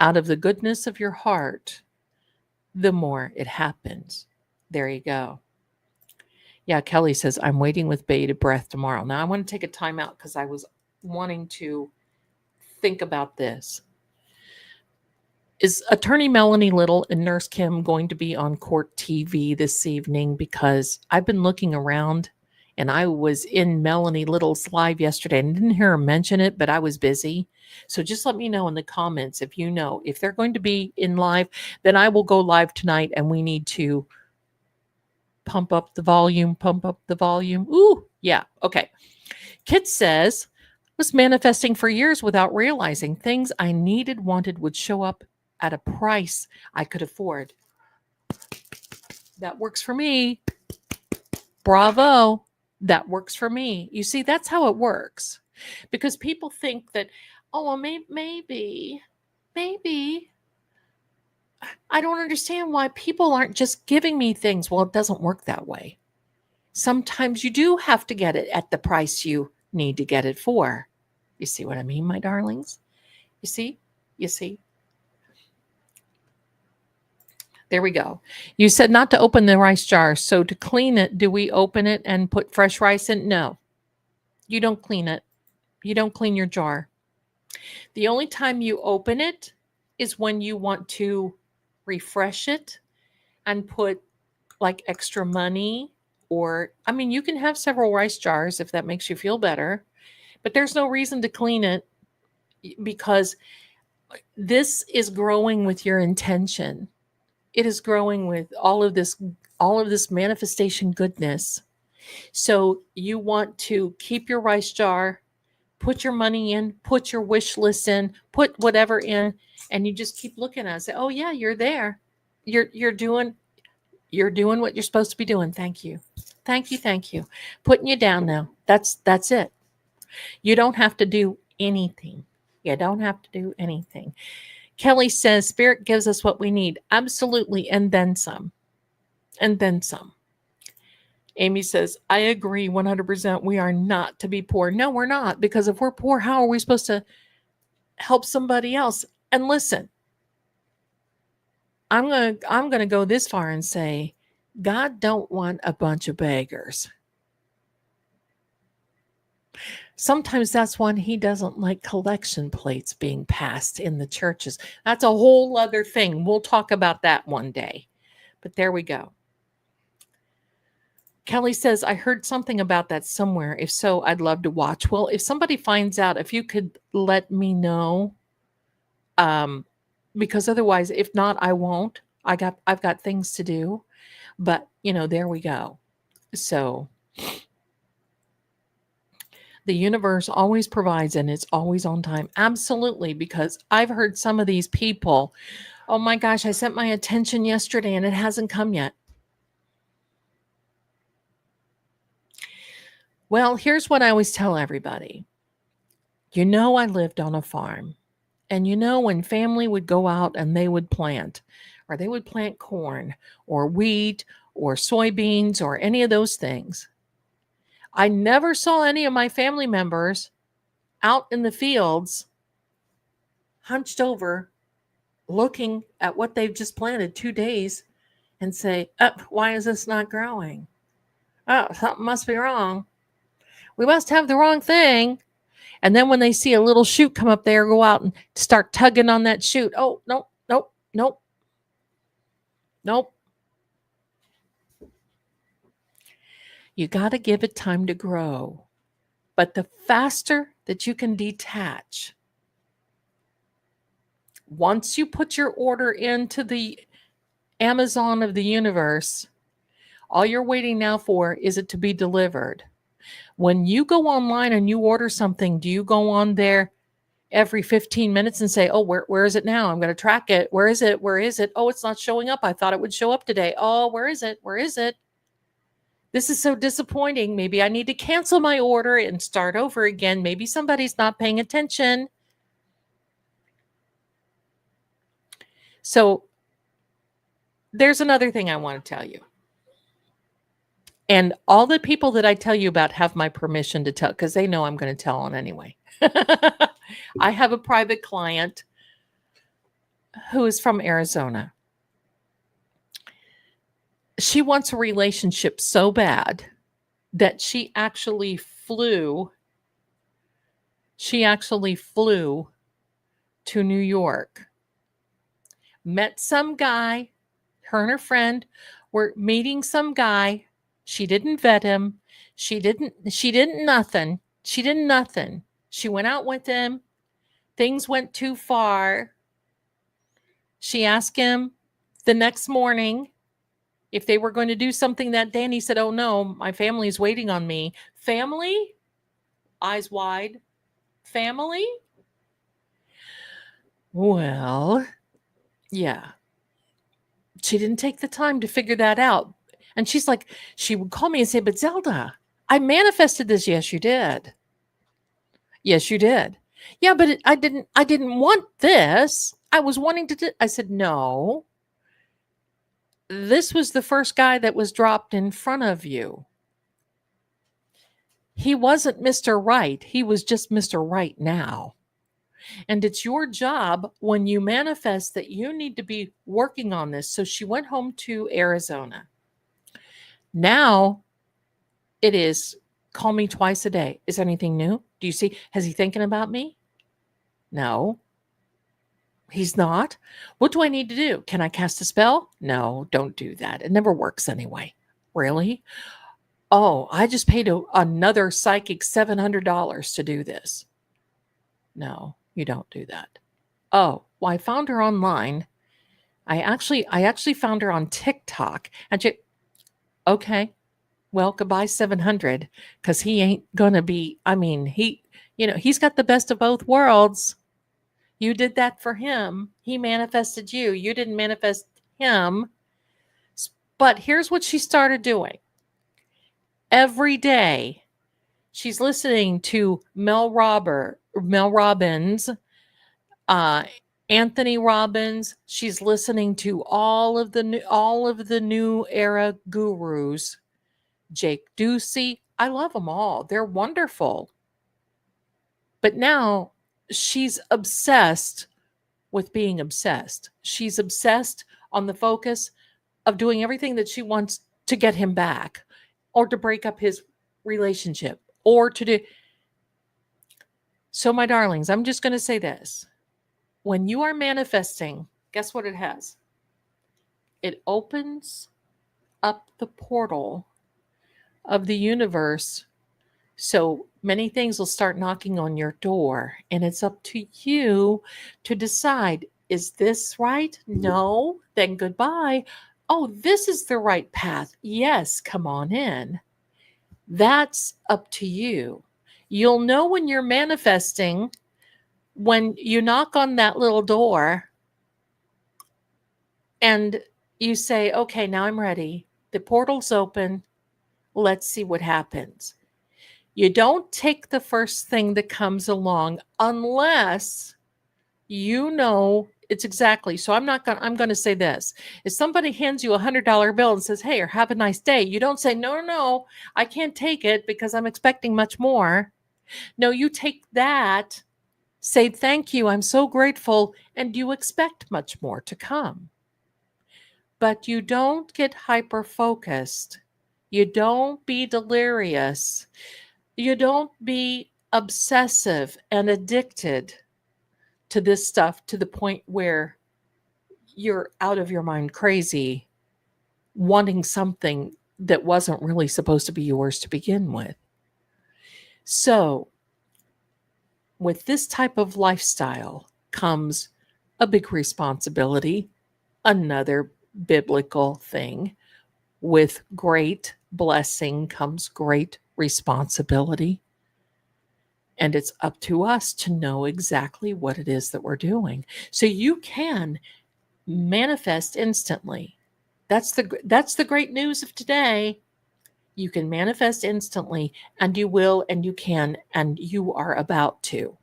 out of the goodness of your heart, the more it happens. There you go. Yeah, Kelly says, I'm waiting with bated breath tomorrow. Now, I want to take a time out because I was wanting to think about this. Is Attorney Melanie Little and Nurse Kim going to be on court TV this evening? Because I've been looking around, and I was in Melanie Little's live yesterday and didn't hear her mention it, but I was busy. So just let me know in the comments if you know. If they're going to be in live, then I will go live tonight, and we need to pump up the volume. Ooh, yeah, okay. Kit says, was manifesting for years without realizing things I needed, wanted would show up at a price I could afford. That works for me. Bravo. That works for me. You see, that's how it works. Because people think that, oh, well, maybe. I don't understand why people aren't just giving me things. Well, it doesn't work that way. Sometimes you do have to get it at the price you need to get it for. You see what I mean, my darlings? You see? You see? There we go. You said not to open the rice jar. So to clean it, do we open it and put fresh rice in? No, you don't clean it. You don't clean your jar. The only time you open it is when you want to refresh it and put like extra money, or, I mean, you can have several rice jars if that makes you feel better, but there's no reason to clean it because this is growing with your intention. It is growing with all of this manifestation goodness. So you want to keep your rice jar, put your money in, put your wish list in, put whatever in, and you just keep looking at it and say, oh yeah, you're there. You're doing what you're supposed to be doing. Thank you. Thank you. Thank you. Putting you down now. That's it. You don't have to do anything. You don't have to do anything. Kelly says spirit gives us what we need. Absolutely. And then some. And then some. Amy says, I agree 100%. We are not to be poor. No, we're not. Because if we're poor, how are we supposed to help somebody else? And listen, I'm gonna go this far and say, God don't want a bunch of beggars. Sometimes that's when he doesn't like collection plates being passed in the churches. That's a whole other thing. We'll talk about that one day. But there we go. Kelly says, I heard something about that somewhere. If so, I'd love to watch. Well, if somebody finds out, if you could let me know, because otherwise, if not, I won't. I've got things to do. But, there we go. So the universe always provides and it's always on time. Absolutely. Because I've heard some of these people, oh my gosh, I sent my attention yesterday and it hasn't come yet. Well, here's what I always tell everybody. I lived on a farm. And when family would go out and they would plant, or they would plant corn or wheat or soybeans or any of those things, I never saw any of my family members out in the fields hunched over looking at what they've just planted 2 days and say, oh, why is this not growing? Oh, something must be wrong. We must have the wrong thing. And then when they see a little shoot come up there, go out and start tugging on that shoot. Oh, nope. You got to give it time to grow. But the faster that you can detach, once you put your order into the Amazon of the universe, all you're waiting now for is it to be delivered. When you go online and you order something, do you go on there every 15 minutes and say, oh, where is it now? I'm going to track it. Where is it? Where is it? Oh, it's not showing up. I thought it would show up today. Oh, where is it? Where is it? This is so disappointing. Maybe I need to cancel my order and start over again. Maybe somebody's not paying attention. So there's another thing I want to tell you. And all the people that I tell you about have my permission to tell, because they know I'm going to tell on anyway. I have a private client who is from Arizona. She wants a relationship so bad that she actually flew to New York, met some guy. Her and her friend were meeting some guy. She didn't vet him. She didn't nothing. She did nothing. She went out with him. Things went too far. She asked him the next morning if they were going to do something that day. And he said, oh no, my family's waiting on me. Family? Eyes wide. Family? Well, yeah. She didn't take the time to figure that out. And she's like, she would call me and say, but Zelda, I manifested this. Yes, you did. Yes, you did. Yeah, but I didn't want this. I was wanting to I said, no, this was the first guy that was dropped in front of you. He wasn't Mr. Right. He was just Mr. Right now. And it's your job when you manifest that you need to be working on this. So she went home to Arizona. Now it is call me twice a day. Is there anything new? Do you see? Has he thinking about me? No, he's not. What do I need to do? Can I cast a spell? No, don't do that. It never works anyway. Really? Oh, I just paid another psychic $700 to do this. No, you don't do that. Oh, well, I found her online. I actually found her on TikTok. And she, okay, well, goodbye 700, because he ain't gonna be. I mean, he's got the best of both worlds. You did that for him. He manifested you. You didn't manifest him. But here's what she started doing. Every day, she's listening to Mel Robbins, Anthony Robbins. She's listening to all of the new era gurus. Jake Ducey. I love them all. They're wonderful. But now she's obsessed with being obsessed. She's obsessed on the focus of doing everything that she wants to get him back, or to break up his relationship, or to do. So, my darlings, I'm just going to say this. When you are manifesting, guess what it has? It opens up the portal of the universe. So many things will start knocking on your door, and it's up to you to decide, is this right? No, then goodbye. Oh, this is the right path. Yes, come on in. That's up to you. You'll know when you're manifesting when you knock on that little door and you say, okay, now I'm ready. The portal's open. Let's see what happens. You don't take the first thing that comes along unless you know it's exactly. So I'm going to say this. If somebody hands you $100 bill and says, hey, or have a nice day, you don't say, no, I can't take it because I'm expecting much more. No, you take that, say, thank you, I'm so grateful, and you expect much more to come. But you don't get hyper-focused. You don't be delirious. You don't be obsessive and addicted to this stuff to the point where you're out of your mind crazy, wanting something that wasn't really supposed to be yours to begin with. So, with this type of lifestyle comes a big responsibility, another biblical thing. With great blessing comes great responsibility. And it's up to us to know exactly what it is that we're doing. So you can manifest instantly. That's the great news of today. You can manifest instantly, and you will, and you can, and you are about to.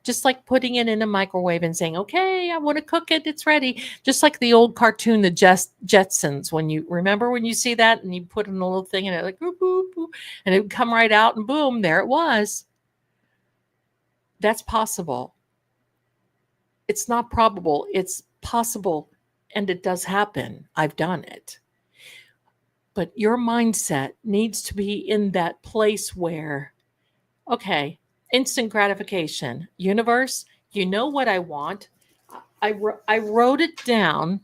Just like putting it in a microwave and saying, okay, I want to cook it, it's ready. Just like the old cartoon, the Jetsons, when you remember when you see that and you put in a little thing and it like, boop, boop, boop, and it would come right out and boom, there it was. That's possible. It's not probable, it's possible, and it does happen. I've done it. But your mindset needs to be in that place where, okay, instant gratification. Universe, you know what I want. I wrote it down.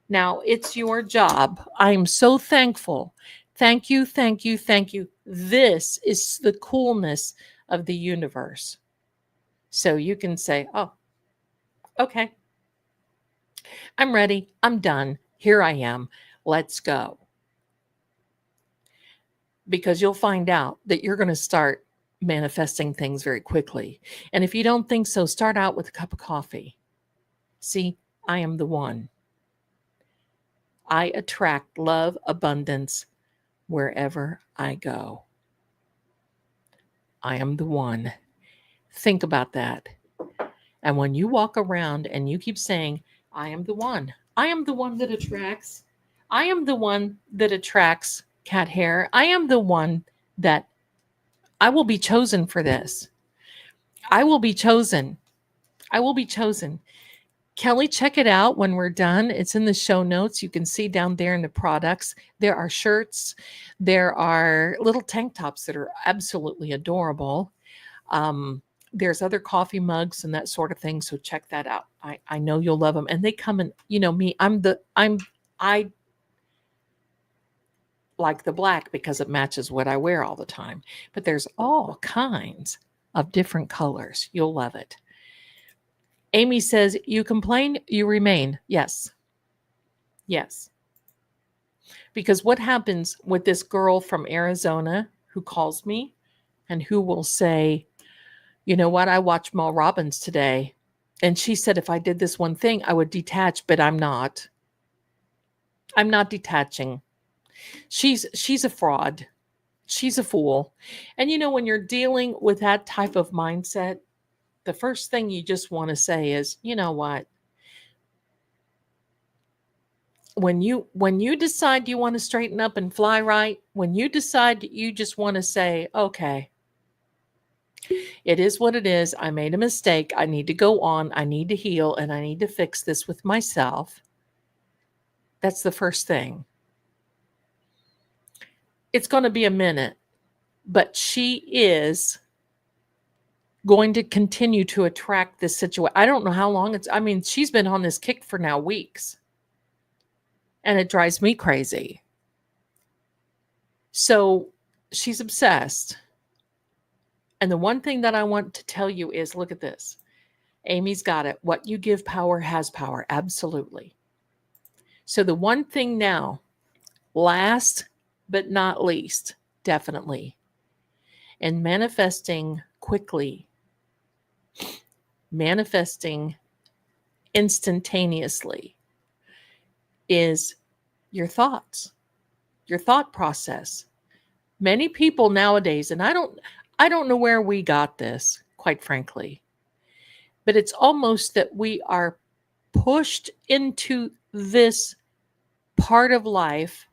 Now it's your job. I'm so thankful. Thank you, thank you, thank you. This is the coolness of the universe. So you can say, oh, okay, I'm ready. I'm done. Here I am. Let's go. Because you'll find out that you're going to start manifesting things very quickly. And if you don't think so, start out with a cup of coffee. See, I am the one. I attract love, abundance wherever I go. I am the one. Think about that. And when you walk around and you keep saying, I am the one, I am the one that attracts, I am the one that attracts cat hair, I am the one that I will be chosen for this. I will be chosen. I will be chosen. Kelly, check it out when we're done. It's in the show notes. You can see down there in the products. There are shirts. There are little tank tops that are absolutely adorable. There's other coffee mugs and that sort of thing. So check that out. I know you'll love them. And they come in, me, I like the black because it matches what I wear all the time. But there's all kinds of different colors. You'll love it. Amy says, you complain, you remain. Yes. Yes. Because what happens with this girl from Arizona who calls me and who will say, you know what, I watched Mel Robbins today. And she said, if I did this one thing, I would detach, but I'm not. I'm not detaching. She's a fraud. She's a fool. And when you're dealing with that type of mindset, the first thing you just want to say is, you know what? When you decide you want to straighten up and fly right, when you decide you just want to say, okay, it is what it is. I made a mistake. I need to go on. I need to heal and I need to fix this with myself. That's the first thing. It's going to be a minute, but she is going to continue to attract this situation. I don't know how long she's been on this kick for now weeks. And it drives me crazy. So she's obsessed. And the one thing that I want to tell you is, look at this. Amy's got it. What you give power has power. Absolutely. So the one thing now, last but not least, definitely, and manifesting quickly, manifesting instantaneously, is your thoughts, your thought process. Many people nowadays, and I don't know where we got this, quite frankly, but it's almost that we are pushed into this part of life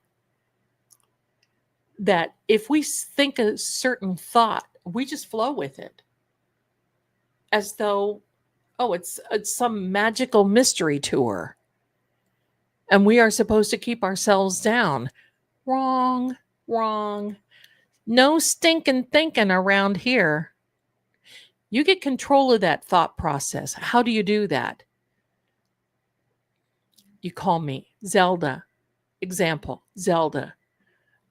that if we think a certain thought, we just flow with it as though, it's some magical mystery tour. And we are supposed to keep ourselves down. Wrong, wrong. No stinking thinking around here. You get control of that thought process. How do you do that? You call me Zelda. Example, Zelda.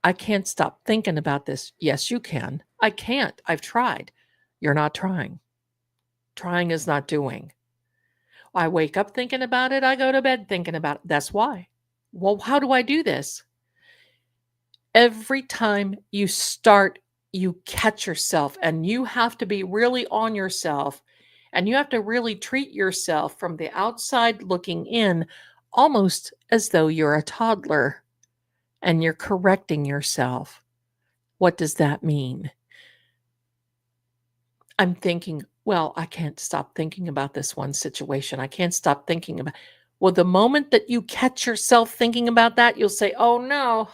I can't stop thinking about this. Yes, you can. I can't. I've tried. You're not trying. Trying is not doing. I wake up thinking about it. I go to bed thinking about it. That's why. Well, how do I do this? Every time you start, you catch yourself, and you have to be really on yourself, and you have to really treat yourself from the outside looking in, almost as though you're a toddler and you're correcting yourself. What does that mean? I'm thinking, well, I can't stop thinking about this one situation. I can't stop thinking about. Well, the moment that you catch yourself thinking about that, you'll say, oh no,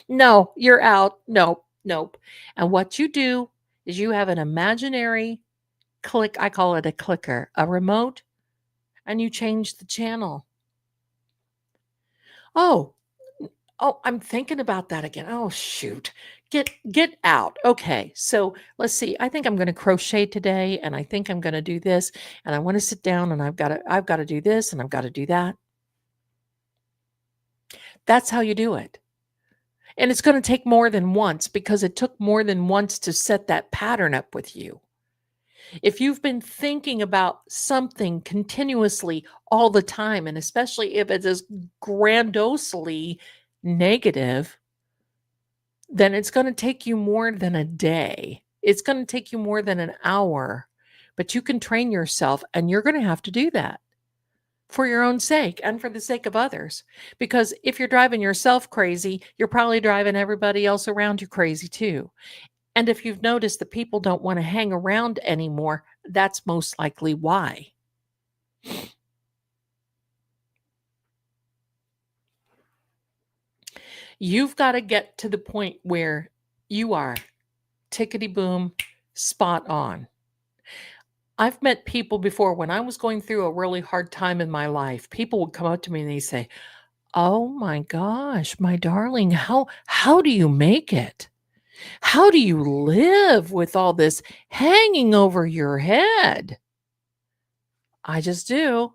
no, you're out. Nope, nope. And what you do is you have an imaginary click. I call it a clicker, a remote, and you change the channel. Oh, I'm thinking about that again. Oh, shoot. Get out. Okay. So let's see. I think I'm going to crochet today, and I think I'm going to do this, and I want to sit down, and I've got to do this, and I've got to do that. That's how you do it. And it's going to take more than once, because it took more than once to set that pattern up with you. If you've been thinking about something continuously all the time, and especially if it is grandiosely negative, then it's going to take you more than a day. It's going to take you more than an hour. But you can train yourself, and you're going to have to do that. for your own sake and for the sake of others. Because if you're driving yourself crazy, you're probably driving everybody else around you crazy too. And if you've noticed that people don't want to hang around anymore, that's most likely why. You've got to get to the point where you are tickety boom, spot on. I've met people before when I was going through a really hard time in my life. People would come up to me and they say, "Oh my gosh, my darling, how do you make it? How do you live with all this hanging over your head?" I just do.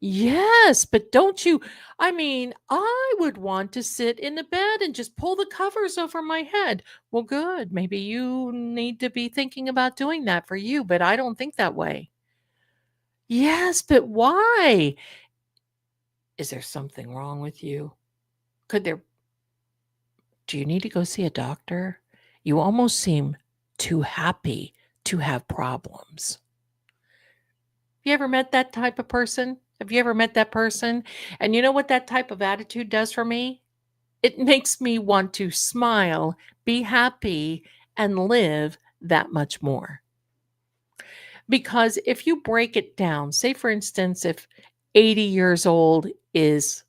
Yes, but don't you? I mean, I would want to sit in the bed and just pull the covers over my head. Well, good. Maybe you need to be thinking about doing that for you, but I don't think that way. Yes, but why? Is there something wrong with you? Could there Do you need to go see a doctor? You almost seem too happy to have problems. You ever met that type of person? Have you ever met that person? And you know what that type of attitude does for me? It makes me want to smile, be happy, and live that much more. Because if you break it down, say for instance, if 80 years old is,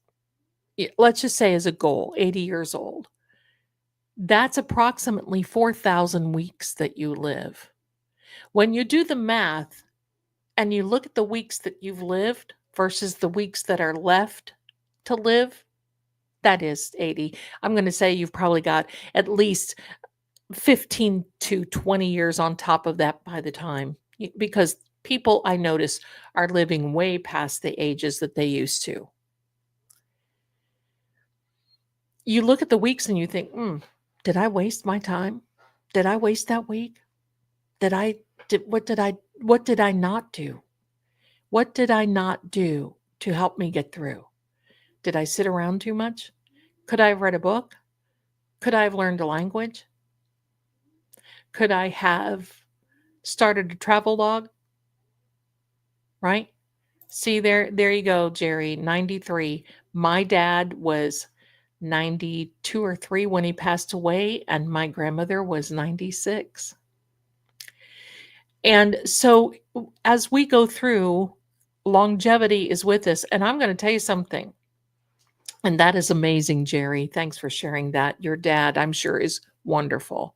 let's just say as a goal, 80 years old, that's approximately 4,000 weeks that you live. When you do the math and you look at the weeks that you've lived versus the weeks that are left to live, that is 80. I'm going to say you've probably got at least 15 to 20 years on top of that by the time, because people I notice are living way past the ages that they used to. You look at the weeks and you think, did I waste my time? Did I waste that week? What did I not do? What did I not do to help me get through? Did I sit around too much? Could I have read a book? Could I have learned a language? Could I have started a travel log? Right? See, there you go, Jerry, 93. My dad was 92 or 3 when he passed away, and my grandmother was 96. And so as we go through, longevity is with us. And I'm going to tell you something. And that is amazing, Jerry. Thanks for sharing that. Your dad, I'm sure, is wonderful.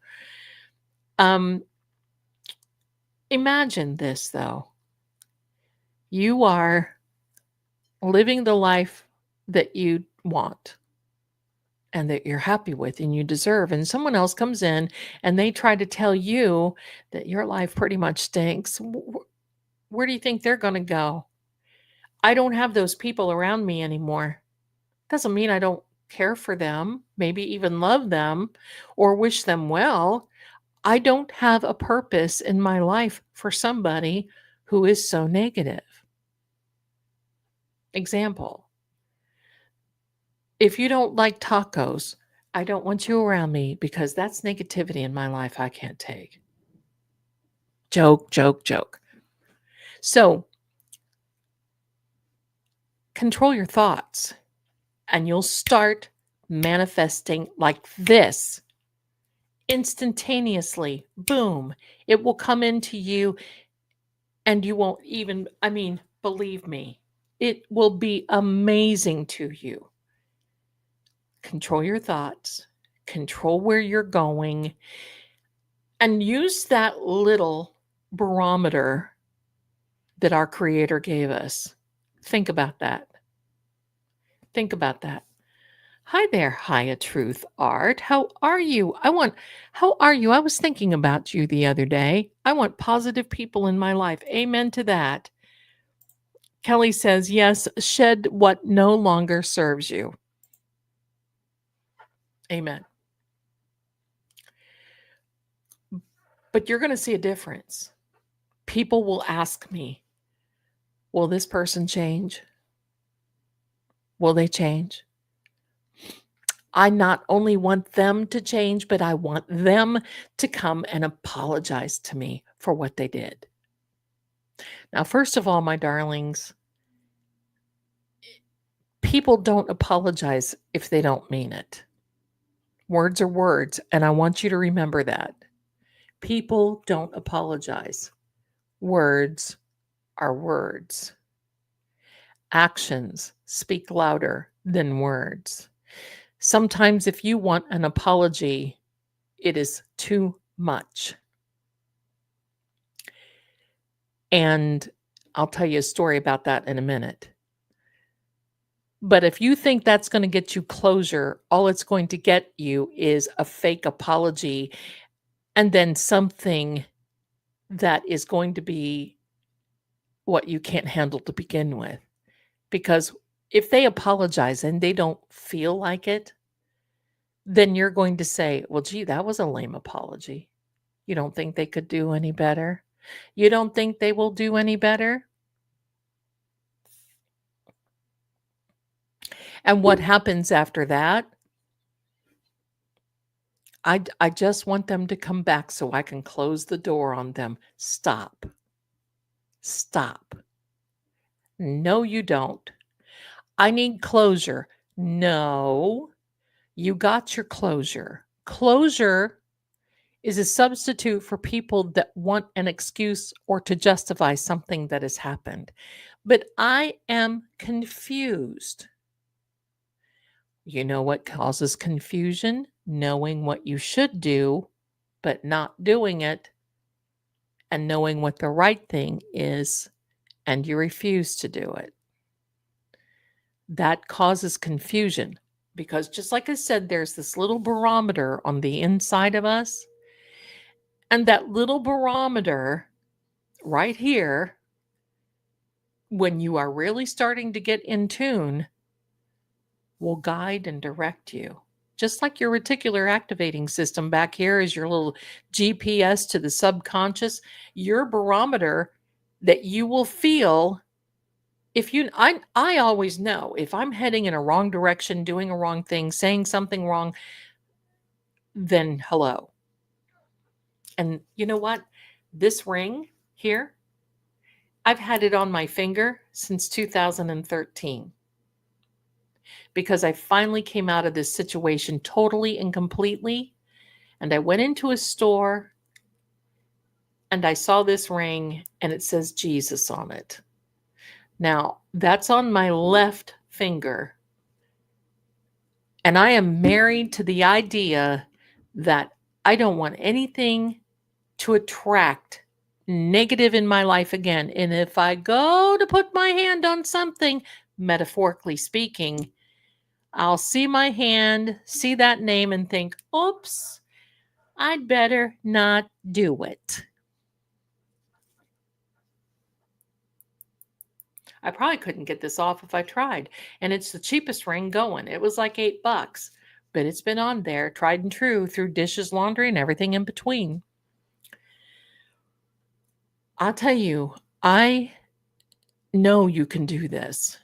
Imagine this, though. You are living the life that you want and that you're happy with and you deserve. And someone else comes in and they try to tell you that your life pretty much stinks. Where do you think they're going to go? I don't have those people around me anymore. Doesn't mean I don't care for them, maybe even love them or wish them well. I don't have a purpose in my life for somebody who is so negative. Example, if you don't like tacos, I don't want you around me because that's negativity in my life I can't take. Joke, joke, joke. So control your thoughts and you'll start manifesting like this instantaneously. Boom. It will come into you and you won't even, believe me, it will be amazing to you. Control your thoughts, control where you're going, and use that little barometer that our Creator gave us. Think about that. Think about that. Hi there, Haya Truth Art. How are you? How are you? I was thinking about you the other day. I want positive people in my life. Amen to that. Kelly says, yes, shed what no longer serves you. Amen. But you're going to see a difference. People will ask me, will this person change? Will they change? I not only want them to change, but I want them to come and apologize to me for what they did. Now, first of all, my darlings, People don't apologize if they don't mean it. Words are words, and I want you to remember that. People don't apologize. Words are words. Actions speak louder than words. Sometimes, if you want an apology, it is too much. And I'll tell you a story about that in a minute. But if you think that's going to get you closure, all it's going to get you is a fake apology and then something that is going to be what you can't handle to begin with. Because if they apologize and they don't feel like it, then you're going to say, well, gee, that was a lame apology. You don't think they could do any better? You don't think they will do any better? And what happens after that? I just want them to come back so I can close the door on them. Stop. Stop. No, you don't. I need closure. No, you got your closure. Closure is a substitute for people that want an excuse or to justify something that has happened. But I am confused. You know what causes confusion? Knowing what you should do, but not doing it, and knowing what the right thing is, and you refuse to do it. That causes confusion because, just like I said, there's this little barometer on the inside of us. And that little barometer right here, when you are really starting to get in tune, will guide and direct you. Just like your reticular activating system back here is your little GPS to the subconscious, your barometer that you will feel. If you, I always know if I'm heading in a wrong direction, doing a wrong thing, saying something wrong, then hello. And you know what? This ring here, I've had it on my finger since 2013 because I finally came out of this situation totally and completely. And I went into a store and I saw this ring and it says Jesus on it. Now, that's on my left finger. And I am married to the idea that I don't want anything to attract negative in my life again. And if I go to put my hand on something, metaphorically speaking, I'll see my hand, see that name, and think, oops, I'd better not do it. I probably couldn't get this off if I tried. And it's the cheapest ring going. It was like $8, but it's been on there, tried and true, through dishes, laundry, and everything in between. I'll tell you, I know you can do this.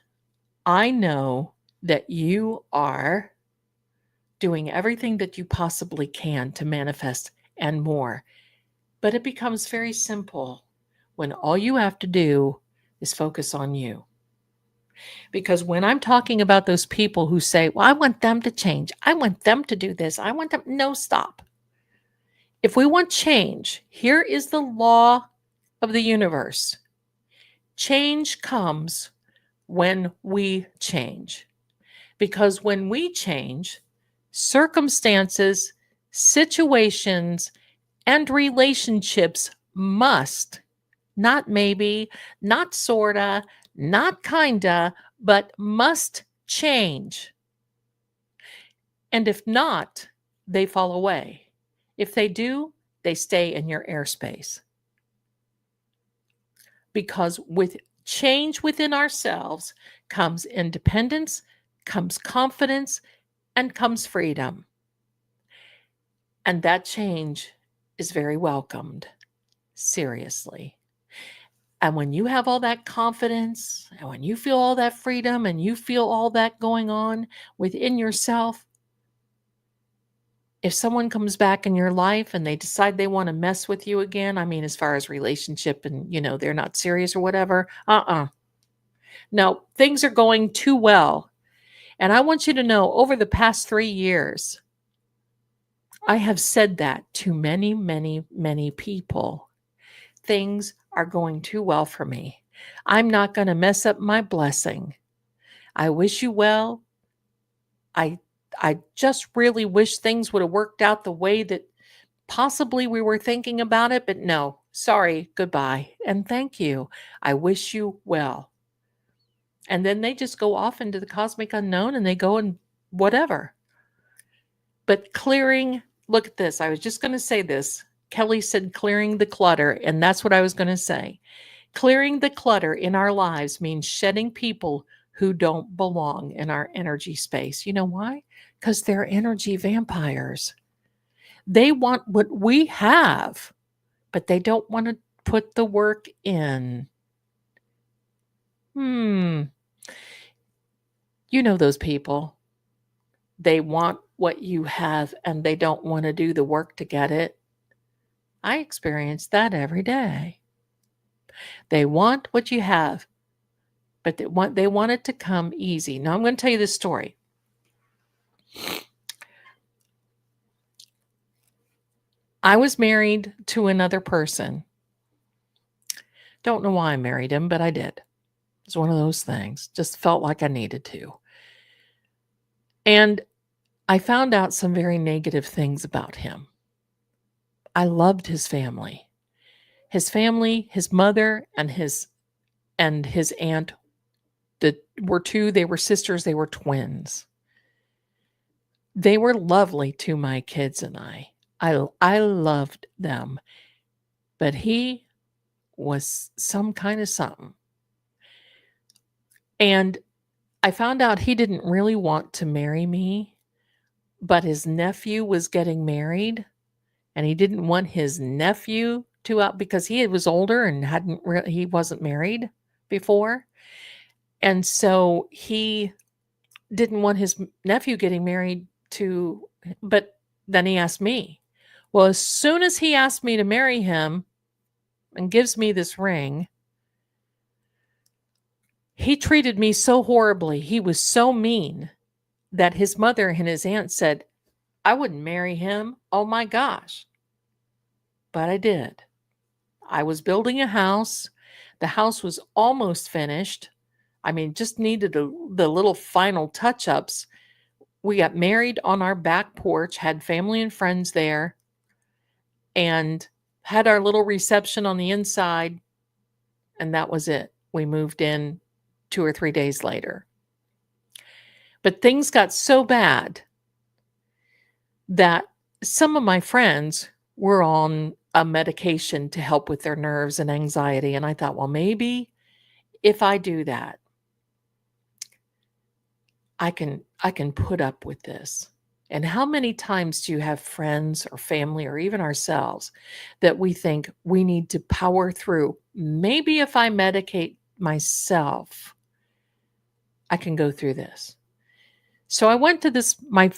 I know that you are doing everything that you possibly can to manifest and more. But it becomes very simple when all you have to do is focus on you. Because when I'm talking about those people who say, well, I want them to change, I want them to do this, I want them, no, stop. If we want change, here is the law of the universe. Change comes when we change. Because when we change, circumstances, situations, and relationships must, not maybe, not sorta, not kinda, but must change. And if not, they fall away. If they do, they stay in your airspace. Because with change within ourselves comes independence, comes confidence, and comes freedom. And that change is very welcomed. Seriously. And when you have all that confidence, and when you feel all that freedom, and you feel all that going on within yourself, if someone comes back in your life and they decide they want to mess with you again, I mean, as far as relationship and, they're not serious or whatever, no, things are going too well And I want you to know, over the past 3 years, I have said that to many, many, many people. Things are going too well for me. I'm not going to mess up my blessing. I wish you well. I I just really wish things would have worked out the way that possibly we were thinking about it, but no. Sorry, goodbye, and thank you. I wish you well. And then they just go off into the cosmic unknown and they go and whatever. But clearing, look at this. I was just going to say this. Kelly said clearing the clutter, and that's what I was going to say. Clearing the clutter in our lives means shedding people who don't belong in our energy space. You know why? Because they're energy vampires. They want what we have, but they don't want to put the work in. You know those people. They want what you have and they don't want to do the work to get it. I experience that every day. They want what you have, but they want it to come easy. Now I'm going to tell you this story. I was married to another person. Don't know why I married him, but I did. It's one of those things. Just felt like I needed to. And I found out some very negative things about him. I loved his family. His family, his mother and his aunt they were sisters, they were twins. They were lovely to my kids and I. I loved them. But he was some kind of something. And I found out he didn't really want to marry me, but his nephew was getting married, and he didn't want his nephew to out because he was older and he wasn't married before. And so he didn't want his nephew getting married but then he asked me. Well, as soon as he asked me to marry him and gives me this ring, he treated me so horribly. He was so mean that his mother and his aunt said, I wouldn't marry him. Oh my gosh. But I did. I was building a house. The house was almost finished. I mean, just needed the little final touch-ups. We got married on our back porch, had family and friends there, and had our little reception on the inside, and that was it. We moved in 2 or 3 days later. But things got so bad that some of my friends were on a medication to help with their nerves and anxiety, and I thought, well, maybe if I do that, I can put up with this. And how many times do you have friends or family or even ourselves that we think we need to power through? Maybe if I medicate myself, I can go through this. So I went to this my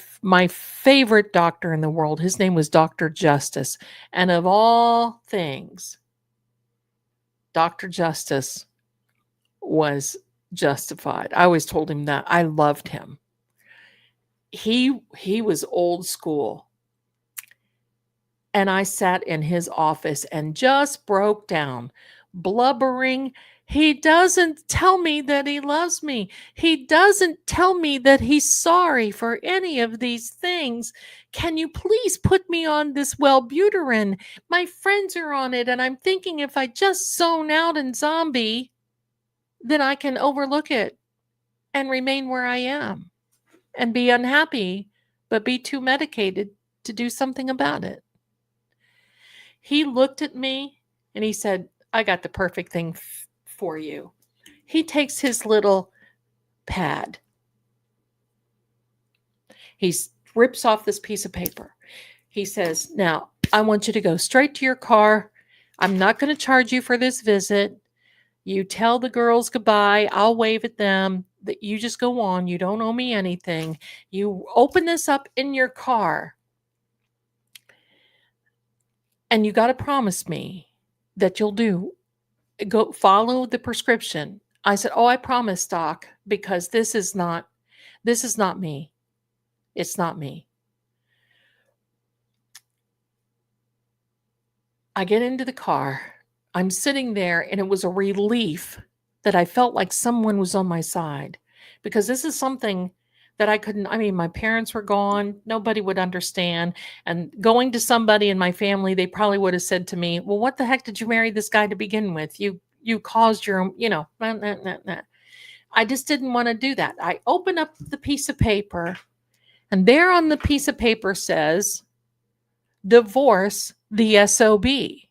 favorite doctor in the world. His name was Dr. Justice. And of all things, Dr. Justice was justified. I always told him that. I loved him. He was old school. And I sat in his office and just broke down, blubbering. He doesn't tell me that he loves me. He doesn't tell me that he's sorry for any of these things. Can you please put me on this Wellbutrin? My friends are on it, and I'm thinking if I just zone out and zombie, then I can overlook it and remain where I am and be unhappy, but be too medicated to do something about it. He looked at me and he said, I got the perfect thing for you. He takes his little pad. He rips off this piece of paper. He says, now, I want you to go straight to your car. I'm not going to charge you for this visit. You tell the girls goodbye. I'll wave at them. That you just go on. You don't owe me anything. You open this up in your car. And you got to promise me that you'll go follow the prescription. I said, oh, I promise, Doc, because this is not This is not me. It's not me. I get into the car. I'm sitting there, and it was a relief that I felt like someone was on my side, because this is something that I couldn't. I mean, my parents were gone. Nobody would understand. And going to somebody in my family, they probably would have said to me, "Well, what the heck did you marry this guy to begin with? You caused your own, nah, nah, nah, nah." I just didn't want to do that. I open up the piece of paper, and there on the piece of paper says, "Divorce the SOB."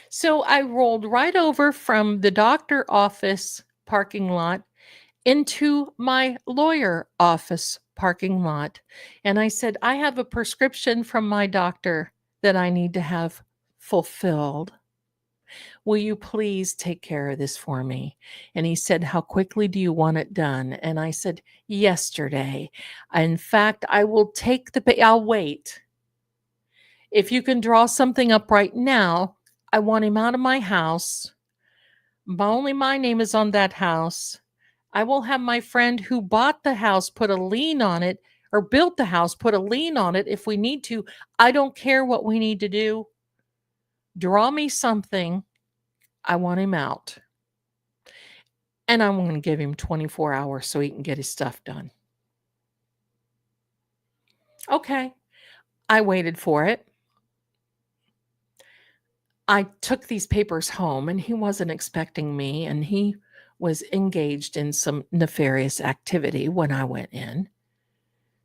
So I rolled right over from the doctor office parking lot into my lawyer office parking lot. And I said, "I have a prescription from my doctor that I need to have fulfilled. Will you please take care of this for me?" And he said, "How quickly do you want it done?" And I said, "Yesterday. In fact, I will take I'll wait. If you can draw something up right now, I want him out of my house. Only my name is on that house. I will have my friend who bought the house put a lien on it, or built the house put a lien on it if we need to. I don't care what we need to do. Draw me something. I want him out. And I'm going to give him 24 hours so he can get his stuff done." Okay. I waited for it. I took these papers home, and he wasn't expecting me, and he was engaged in some nefarious activity when I went in.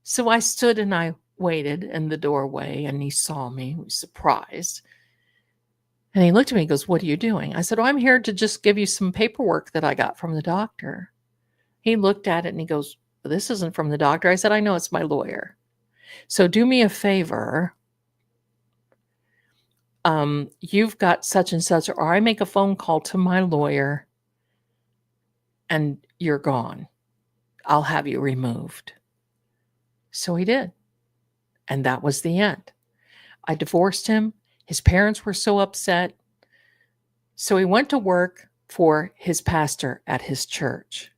So I stood and I waited in the doorway, and he saw me. He was surprised. And he looked at me and goes, "What are you doing?" I said, "Oh, I'm here to just give you some paperwork that I got from the doctor." He looked at it and he goes, "This isn't from the doctor." I said, "I know, it's my lawyer. So do me a favor. You've got such and such, or I make a phone call to my lawyer and you're gone. I'll have you removed." So he did. And that was the end. I divorced him. His parents were so upset. So he went to work for his pastor at his church.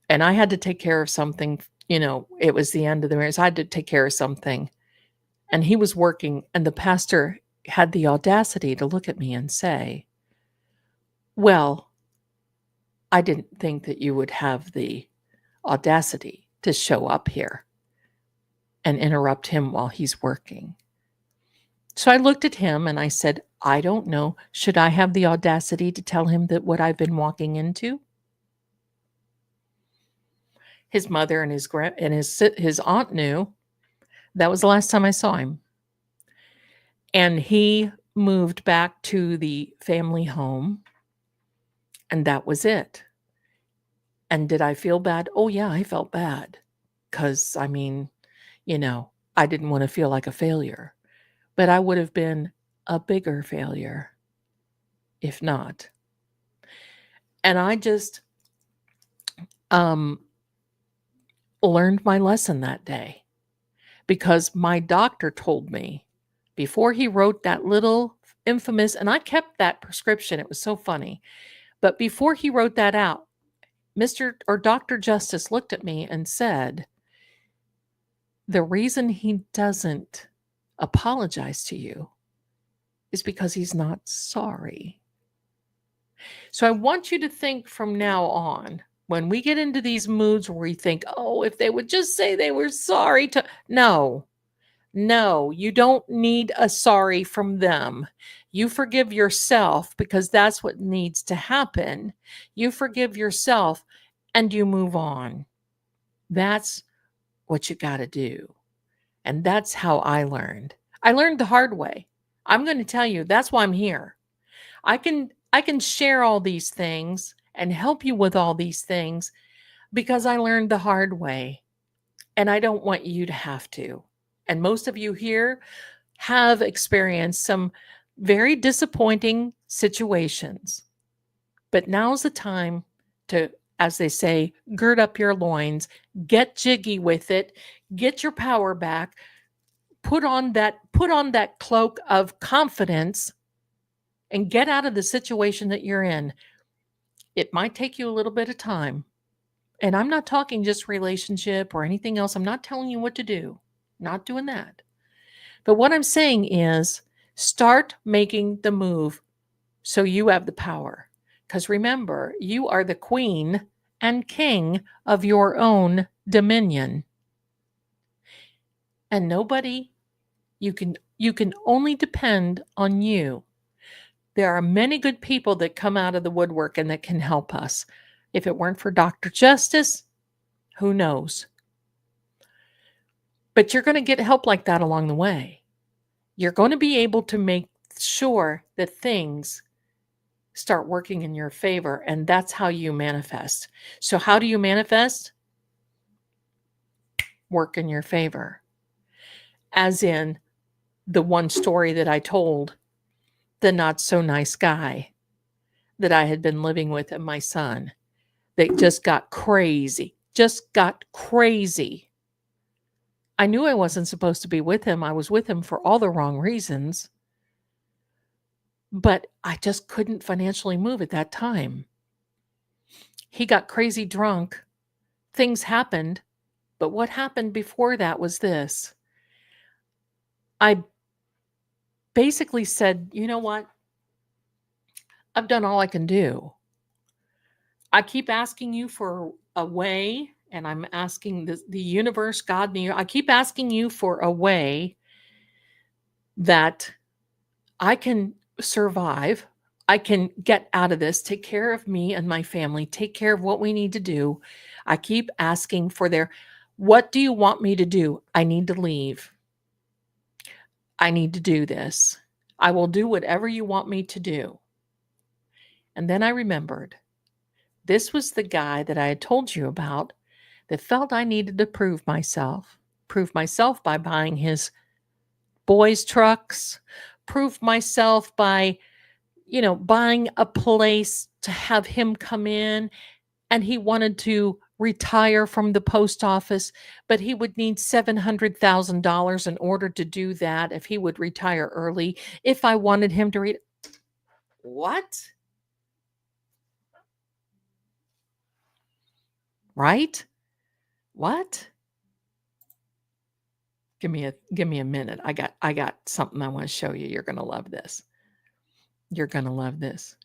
And I had to take care of something. It was the end of the marriage. I had to take care of something. And he was working, and the pastor had the audacity to look at me and say, "Well, I didn't think that you would have the audacity to show up here and interrupt him while he's working." So I looked at him and I said, "I don't know. Should I have the audacity to tell him that what I've been walking into?" His mother and his aunt knew. That was the last time I saw him. And he moved back to the family home, and that was it. And did I feel bad? Oh, yeah, I felt bad. Because, I didn't want to feel like a failure. But I would have been a bigger failure if not. And I just learned my lesson that day, because my doctor told me before he wrote that little infamous, and I kept that prescription. It was so funny. But before he wrote that out, Mr. or Dr. Justice looked at me and said, "The reason he doesn't apologize to you is because he's not sorry." So I want you to think from now on, when we get into these moods where we think, "Oh, if they would just say they were sorry to," no, you don't need a sorry from them. You forgive yourself, because that's what needs to happen. You forgive yourself and you move on. That's what you got to do. And that's how I learned. I learned the hard way. I'm going to tell you, that's why I'm here. I can share all these things and help you with all these things because I learned the hard way, and I don't want you to have to. And most of you here have experienced some very disappointing situations. But now's the time to, as they say, gird up your loins, get jiggy with it, get your power back, put on that cloak of confidence, and get out of the situation that you're in. It might take you a little bit of time. And I'm not talking just relationship or anything else. I'm not telling you what to do. Not doing that. But what I'm saying is start making the move so you have the power. Because remember, you are the queen and king of your own dominion. And nobody, you can only depend on you. There are many good people that come out of the woodwork and that can help us. If it weren't for Dr. Justice, who knows? But you're going to get help like that along the way. You're going to be able to make sure that things start working in your favor, and that's how you manifest. So how do you manifest? Work in your favor. As in the one story that I told, the not so nice guy that I had been living with and my son that just got crazy. I knew I wasn't supposed to be with him. I was with him for all the wrong reasons, but I just couldn't financially move at that time. He got crazy drunk. Things happened, but what happened before that was this. I basically said, you know what? I've done all I can do. I keep asking you for a way, and I'm asking the universe, God, I keep asking you for a way that I can survive. I can get out of this, take care of me and my family, take care of what we need to do. I keep asking for what do you want me to do? I need to leave. I need to do this. I will do whatever you want me to do. And then I remembered this was the guy that I had told you about that felt I needed to prove myself by buying his boys' trucks, prove myself by, buying a place to have him come in. And he wanted to retire from the post office, but he would need $700,000 in order to do that if he would retire early. If I wanted him to what? Right? What? Give me a minute. I got something I want to show you. You're going to love this. You're going to love this.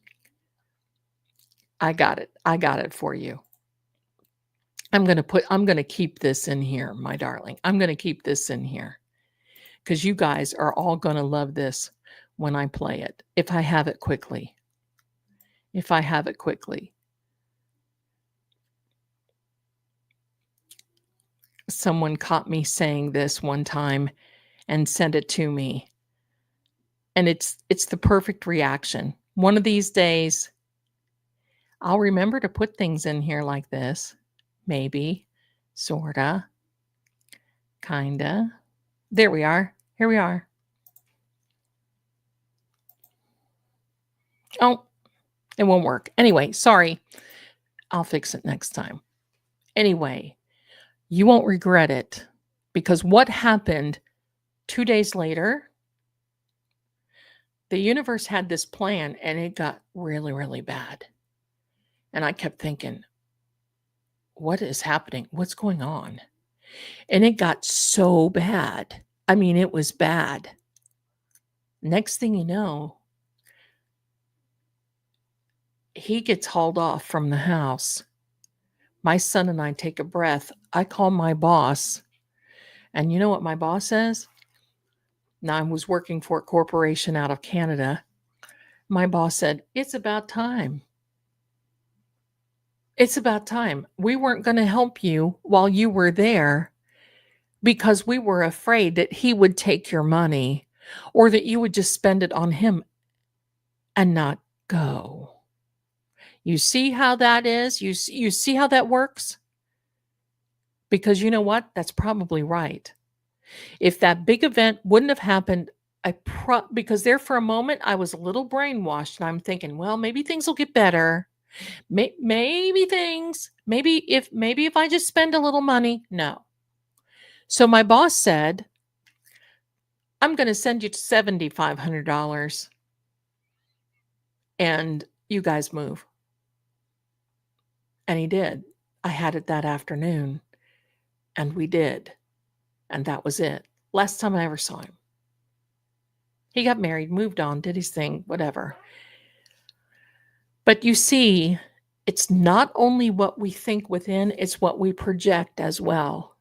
I got it for you. I'm going to keep this in here, my darling. I'm going to keep this in here because you guys are all going to love this when I play it. If I have it quickly. Someone caught me saying this one time and sent it to me. And it's the perfect reaction. One of these days, I'll remember to put things in here like this. Maybe, sorta, kinda. There we are. Here we are. Oh, it won't work. Anyway, sorry. I'll fix it next time. Anyway, you won't regret it because what happened 2 days later, the universe had this plan and it got really, really bad. And I kept thinking, what is happening? What's going on? And it got so bad. I mean, it was bad. Next thing you know, he gets hauled off from the house. My son and I take a breath. I call my boss. And you know what my boss says? Now, I was working for a corporation out of Canada. My boss said, it's about time. It's about time. We weren't going to help you while you were there because we were afraid that he would take your money or that you would just spend it on him and not go. You see how that is? You see how that works? Because you know what? That's probably right. If that big event wouldn't have happened, because there for a moment I was a little brainwashed and I'm thinking, well, maybe things will get better. Maybe if I just spend a little money. No. So my boss said, I'm going to send you $7,500 and you guys move. And he did. I had it that afternoon, and we did. And that was it. Last time I ever saw him. He got married, moved on, did his thing, whatever. But you see, it's not only what we think within, it's what we project as well.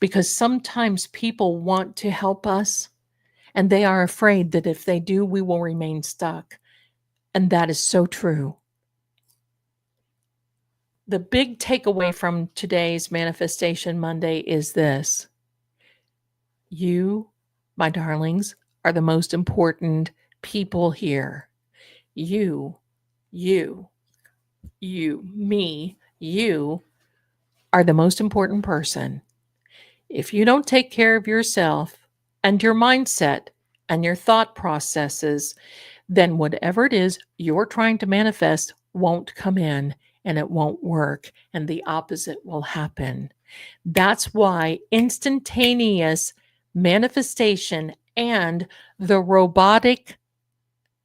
Because sometimes people want to help us, and they are afraid that if they do, we will remain stuck. And that is so true. The big takeaway from today's Manifestation Monday is this: you, my darlings, are the most important people here. You, you, me, you are the most important person. If you don't take care of yourself and your mindset and your thought processes, then whatever it is you're trying to manifest won't come in, and it won't work, and the opposite will happen. That's why instantaneous manifestation and the robotic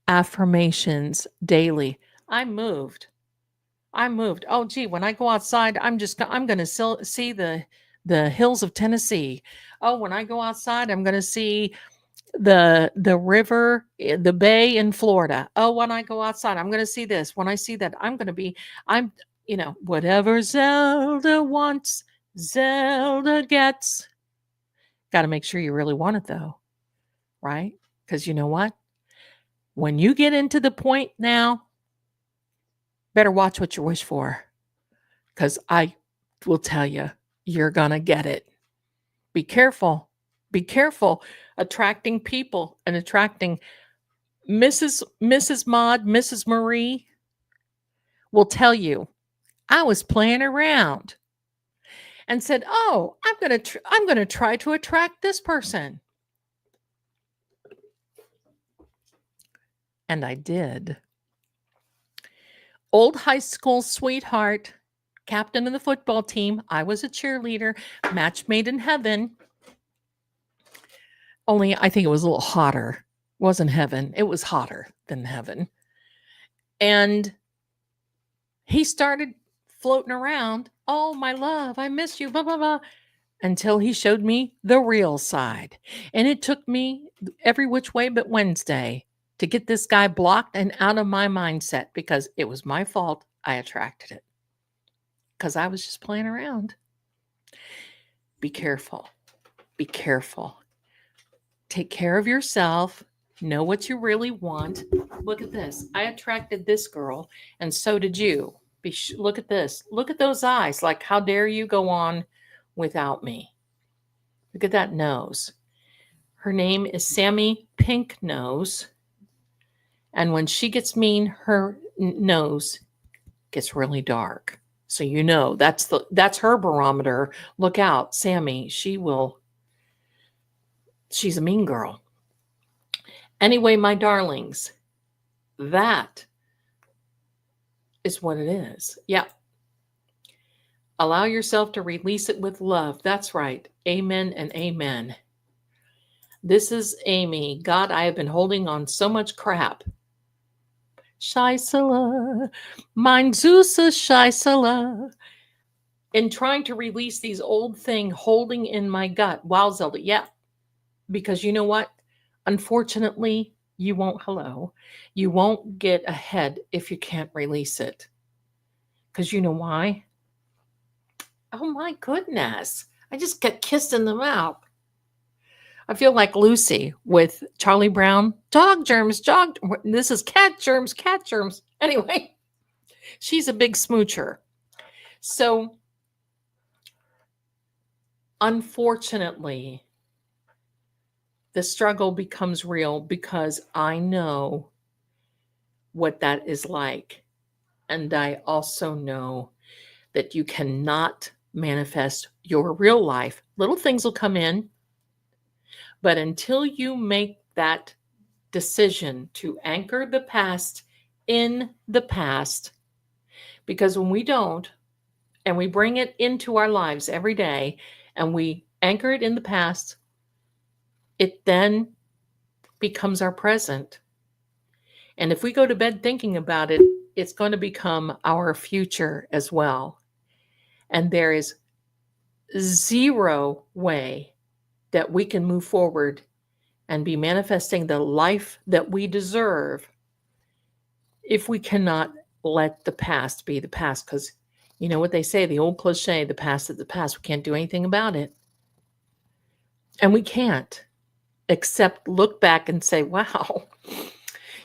affirmations daily. I moved. Oh, gee, when I go outside, I'm going to see the hills of Tennessee. Oh, when I go outside, I'm going to see the river, the bay in Florida. Oh, when I go outside, I'm going to see this. When I see that, I'm, whatever Zelda wants, Zelda gets. Got to make sure you really want it though, right? Because you know what? When you get into the point now, better watch what you wish for. Because I will tell you, you're going to get it. Be careful. Be careful attracting people and attracting Mrs. Maud, Mrs. Marie will tell you, I was playing around and said, "Oh, I'm going to try to attract this person." And I did. Old high school sweetheart, captain of the football team. I was a cheerleader, match made in heaven. Only I think it was a little hotter. It wasn't heaven. It was hotter than heaven. And he started floating around. Oh, my love, I miss you, blah, blah, blah. Until he showed me the real side. And it took me every which way but Wednesday to get this guy blocked and out of my mindset, because it was my fault I attracted it. Because I was just playing around. Be careful. Be careful. Take care of yourself. Know what you really want. Look at this. I attracted this girl, and so did you. Look at this. Look at those eyes. Like, how dare you go on without me? Look at that nose. Her name is Sammy Pink Nose. And when she gets mean, her nose gets really dark. So you know that's her barometer. Look out, Sammy. She's a mean girl. Anyway, my darlings, that is what it is. Yeah. Allow yourself to release it with love. That's right. Amen and amen. This is Amy. God, I have been holding on so much crap. Shaisala, mein Zusa Shaisala. In trying to release these old things holding in my gut. Wow, Zelda. Yeah. Because you know what? Unfortunately, you won't get ahead if you can't release it. Because you know why? Oh my goodness. I just got kissed in the mouth. I feel like Lucy with Charlie Brown. Dog germs, dog. This is cat germs, cat germs. Anyway, she's a big smoocher. So, unfortunately, the struggle becomes real because I know what that is like. And I also know that you cannot manifest your real life. Little things will come in, but until you make that decision to anchor the past in the past, because when we don't, and we bring it into our lives every day, and we anchor it in the past, it then becomes our present. And if we go to bed thinking about it, it's going to become our future as well. And there is zero way that we can move forward and be manifesting the life that we deserve if we cannot let the past be the past. Because you know what they say, the old cliche, the past is the past. We can't do anything about it. And we can't except look back and say, wow,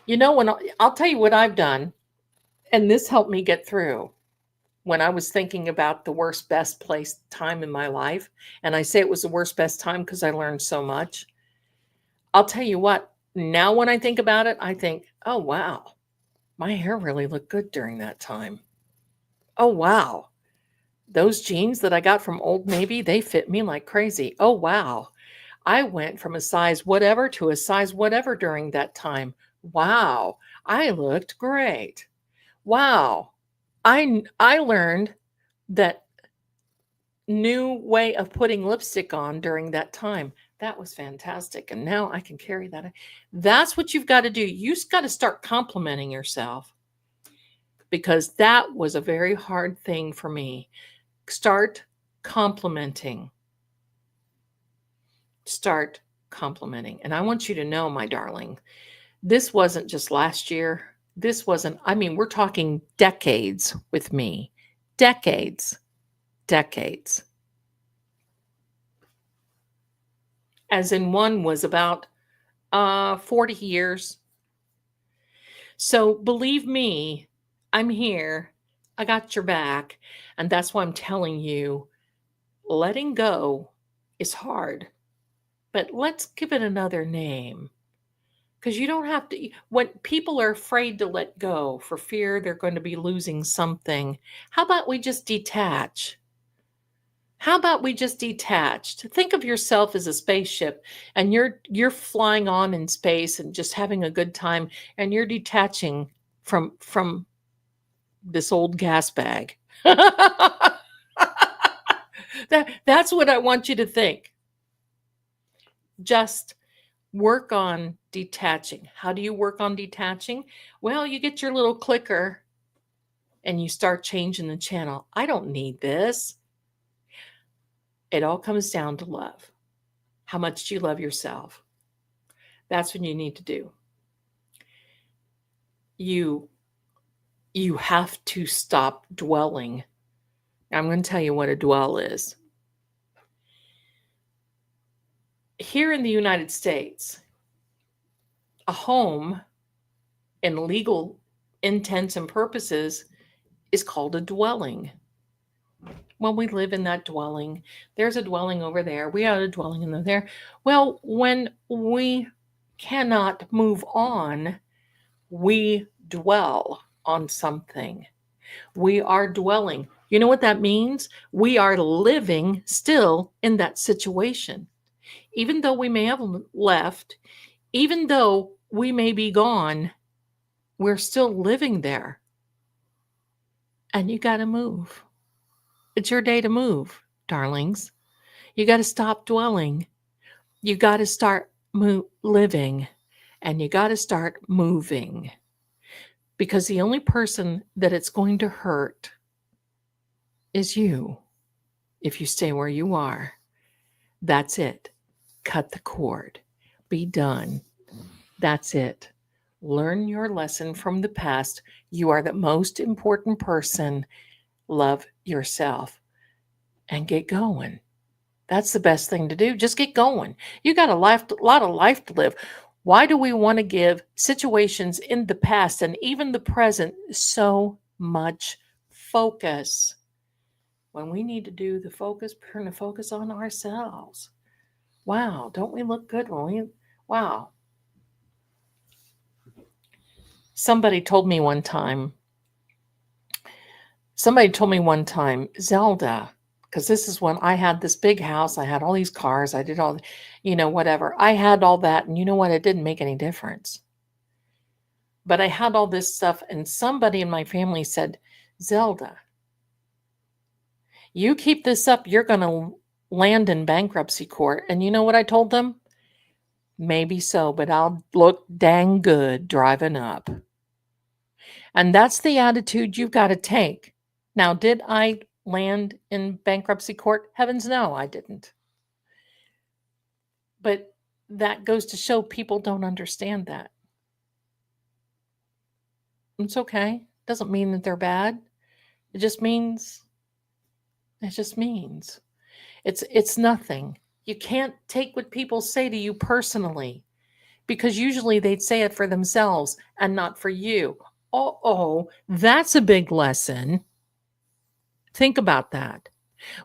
when I'll tell you what I've done, and this helped me get through when I was thinking about the worst, best place time in my life. And I say it was the worst, best time because I learned so much. I'll tell you what, now when I think about it, I think, oh, wow, my hair really looked good during that time. Oh, wow. Those jeans that I got from Old Navy, they fit me like crazy. Oh, wow. I went from a size whatever to a size whatever during that time. Wow. I looked great. Wow. I learned that new way of putting lipstick on during that time. That was fantastic. And now I can carry that. That's what you've got to do. You've got to start complimenting yourself, because that was a very hard thing for me. Start complimenting. Start complimenting. And I want you to know, my darling, this wasn't just last year. This wasn't, we're talking decades with me. Decades. As in, one was about 40 years. So believe me, I'm here. I got your back. And that's why I'm telling you, letting go is hard. But let's give it another name. Because you don't have to, when people are afraid to let go for fear they're going to be losing something, how about we just detach? Think of yourself as a spaceship, and you're flying on in space and just having a good time, and you're detaching from this old gas bag. That's what I want you to think. Just work on detaching. How do you work on detaching? Well, you get your little clicker and you start changing the channel. I don't need this. It all comes down to love. How much do you love yourself? That's what you need to do. You have to stop dwelling. I'm going to tell you what a dwell is. Here in the United States, a home, in legal intents and purposes, is called a dwelling. Well, we live in that dwelling. There's a dwelling over there. We have a dwelling in there. Well, when we cannot move on, we dwell on something. We are dwelling. You know what that means? We are living still in that situation. Even though we may have left, even though we may be gone, we're still living there. And you got to move. It's your day to move, darlings. You got to stop dwelling. You got to start living, and you got to start moving. Because the only person that it's going to hurt is you. If you stay where you are, that's it. Cut the cord. Be done. That's it. Learn your lesson from the past. You are the most important person. Love yourself and get going. That's the best thing to do. Just get going. You got a lot of life to live. Why do we want to give situations in the past and even the present so much focus when we need to do the focus, turn the focus on ourselves? Wow, don't we look good wow. Somebody told me one time, Zelda, because this is when I had this big house, I had all these cars, I did all, whatever. I had all that, and you know what? It didn't make any difference. But I had all this stuff, and somebody in my family said, Zelda, you keep this up, you're going to land in bankruptcy court. And you know what I told them? Maybe so, but I'll look dang good driving up. And that's the attitude you've got to take. Now, did I land in bankruptcy court? Heavens no, I didn't. But that goes to show people don't understand that. It's okay. Doesn't mean that they're bad. It just means it's nothing. You can't take what people say to you personally because usually they'd say it for themselves and not for you. Oh, that's a big lesson. Think about that.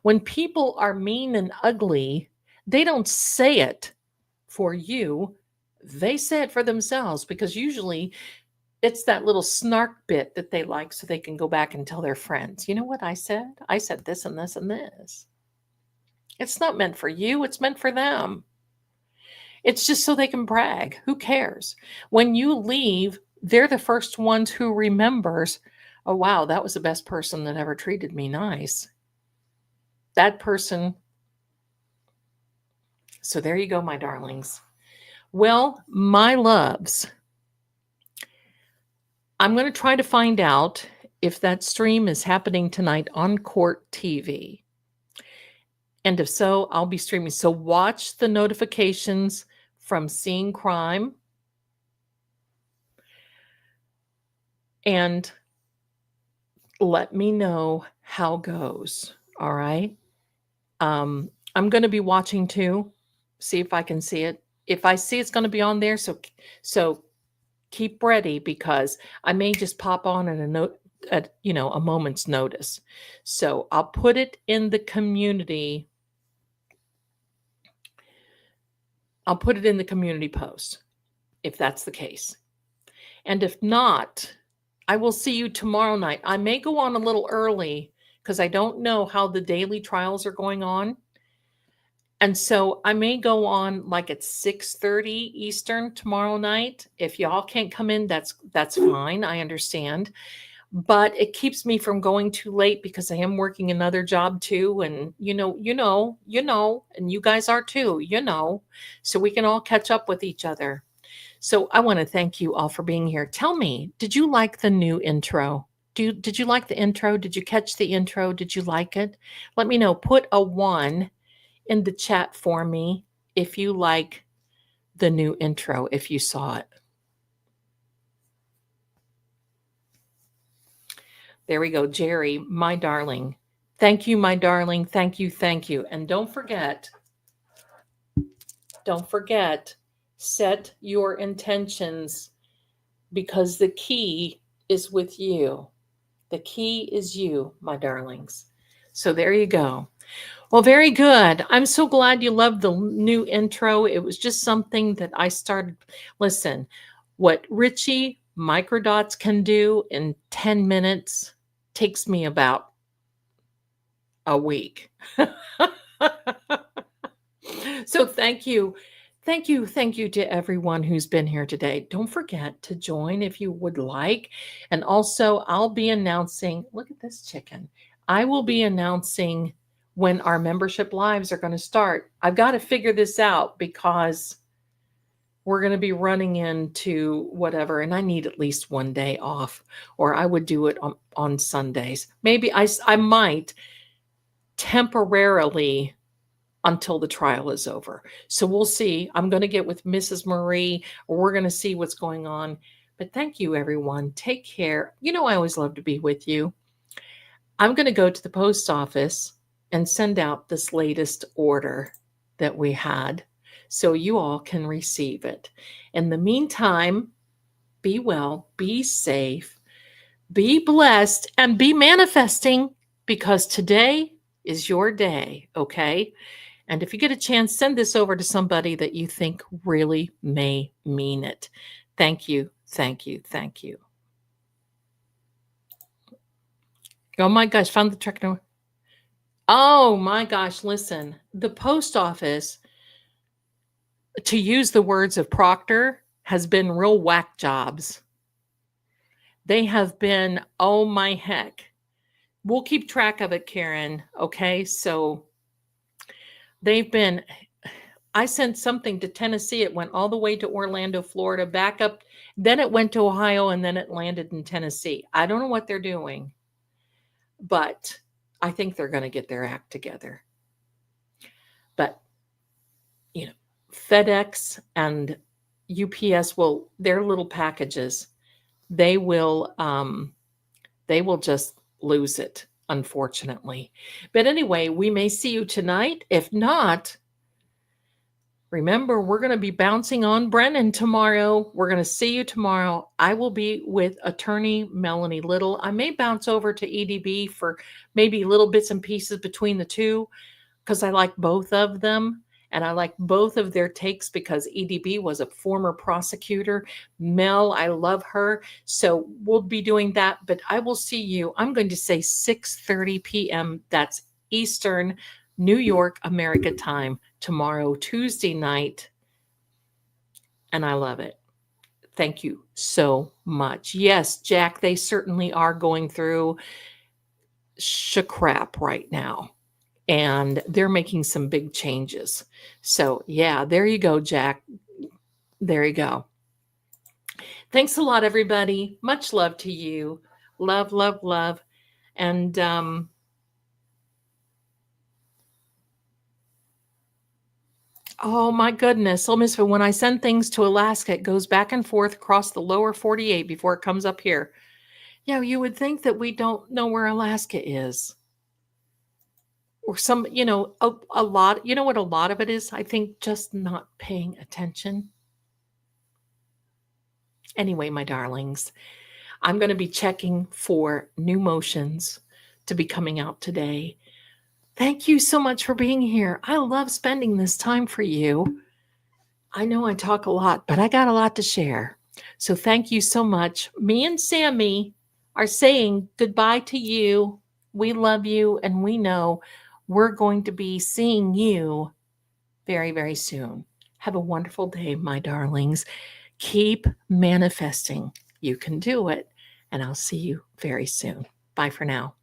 When people are mean and ugly, they don't say it for you. They say it for themselves because usually it's that little snark bit that they like so they can go back and tell their friends, you know what I said? I said this and this and this. It's not meant for you, it's meant for them. It's just so they can brag. Who cares? When you leave, they're the first ones who remembers, oh wow, that was the best person that ever treated me nice. That person. So there you go, my darlings. Well, my loves, I'm going to try to find out if that stream is happening tonight on Court TV. And if so, I'll be streaming. So watch the notifications from Seeing Crime. And let me know how goes. All right. I'm going to be watching too. See if I can see it. If I see it's going to be on there, so keep ready because I may just pop on at a moment's notice. So I'll put it in the community. I'll put it in the community post if that's the case. And if not, I will see you tomorrow night. I may go on a little early because I don't know how the daily trials are going on. And so I may go on like at 6:30 Eastern tomorrow night. If y'all can't come in, that's fine. I understand. But it keeps me from going too late because I am working another job too. And and you guys are too, so we can all catch up with each other. So I want to thank you all for being here. Tell me, did you like the new intro? Did you like the intro? Did you catch the intro? Did you like it? Let me know. Put a 1 in the chat for me if you like the new intro, if you saw it. There we go. Jerry, my darling. Thank you, my darling. Thank you. Thank you. And don't forget, set your intentions because the key is with you. The key is you, my darlings. So there you go. Well, very good. I'm so glad you loved the new intro. It was just something that I started. Listen, what Richie Microdots can do in 10 minutes takes me about a week. So thank you. Thank you to everyone who's been here today. Don't forget to join if you would like. And also, I'll be announcing, look at this chicken. I will be announcing when our membership lives are going to start. I've got to figure this out because we're going to be running into whatever, and I need at least one day off, or I would do it on Sundays. Maybe I might temporarily until the trial is over. So we'll see. I'm going to get with Mrs. Marie, or we're going to see what's going on. But thank you, everyone. Take care. I always love to be with you. I'm going to go to the post office and send out this latest order that we had so you all can receive it. In the meantime, be well, be safe, be blessed, and be manifesting because today is your day, okay? And if you get a chance, send this over to somebody that you think really may mean it. Thank you, thank you, thank you. Oh my gosh, found the truck. Oh my gosh, listen, the post office, to use the words of Proctor, has been real whack jobs. They have been, oh my heck. We'll keep track of it, Karen. Okay, so they've been, I sent something to Tennessee. It went all the way to Orlando, Florida, back up. Then it went to Ohio, and then it landed in Tennessee. I don't know what they're doing, but I think they're going to get their act together. But, you know, FedEx and UPS will, their little packages, they will just lose it, unfortunately. But anyway, we may see you tonight. If not, remember, we're going to be bouncing on Brennan tomorrow. We're going to see you tomorrow. I will be with attorney Melanie Little. I may bounce over to EDB for maybe little bits and pieces between the two, because I like both of them. And I like both of their takes because EDB was a former prosecutor. Mel, I love her. So we'll be doing that. But I will see you, I'm going to say 6:30 p.m. That's Eastern, New York, America time tomorrow, Tuesday night. And I love it. Thank you so much. Yes, Jack, they certainly are going through crap right now. And they're making some big changes. So, yeah, there you go, Jack. There you go. Thanks a lot, everybody. Much love to you. Love, love, love. And oh my goodness. Oh, Miss, when I send things to Alaska, it goes back and forth across the lower 48 before it comes up here. Yeah, you would think that we don't know where Alaska is. Or some, a lot, you know what a lot of it is? I think just not paying attention. Anyway, my darlings, I'm going to be checking for new motions to be coming out today. Thank you so much for being here. I love spending this time for you. I know I talk a lot, but I got a lot to share. So thank you so much. Me and Sammy are saying goodbye to you. We love you, and we know we're going to be seeing you very, very soon. Have a wonderful day, my darlings. Keep manifesting. You can do it. And I'll see you very soon. Bye for now.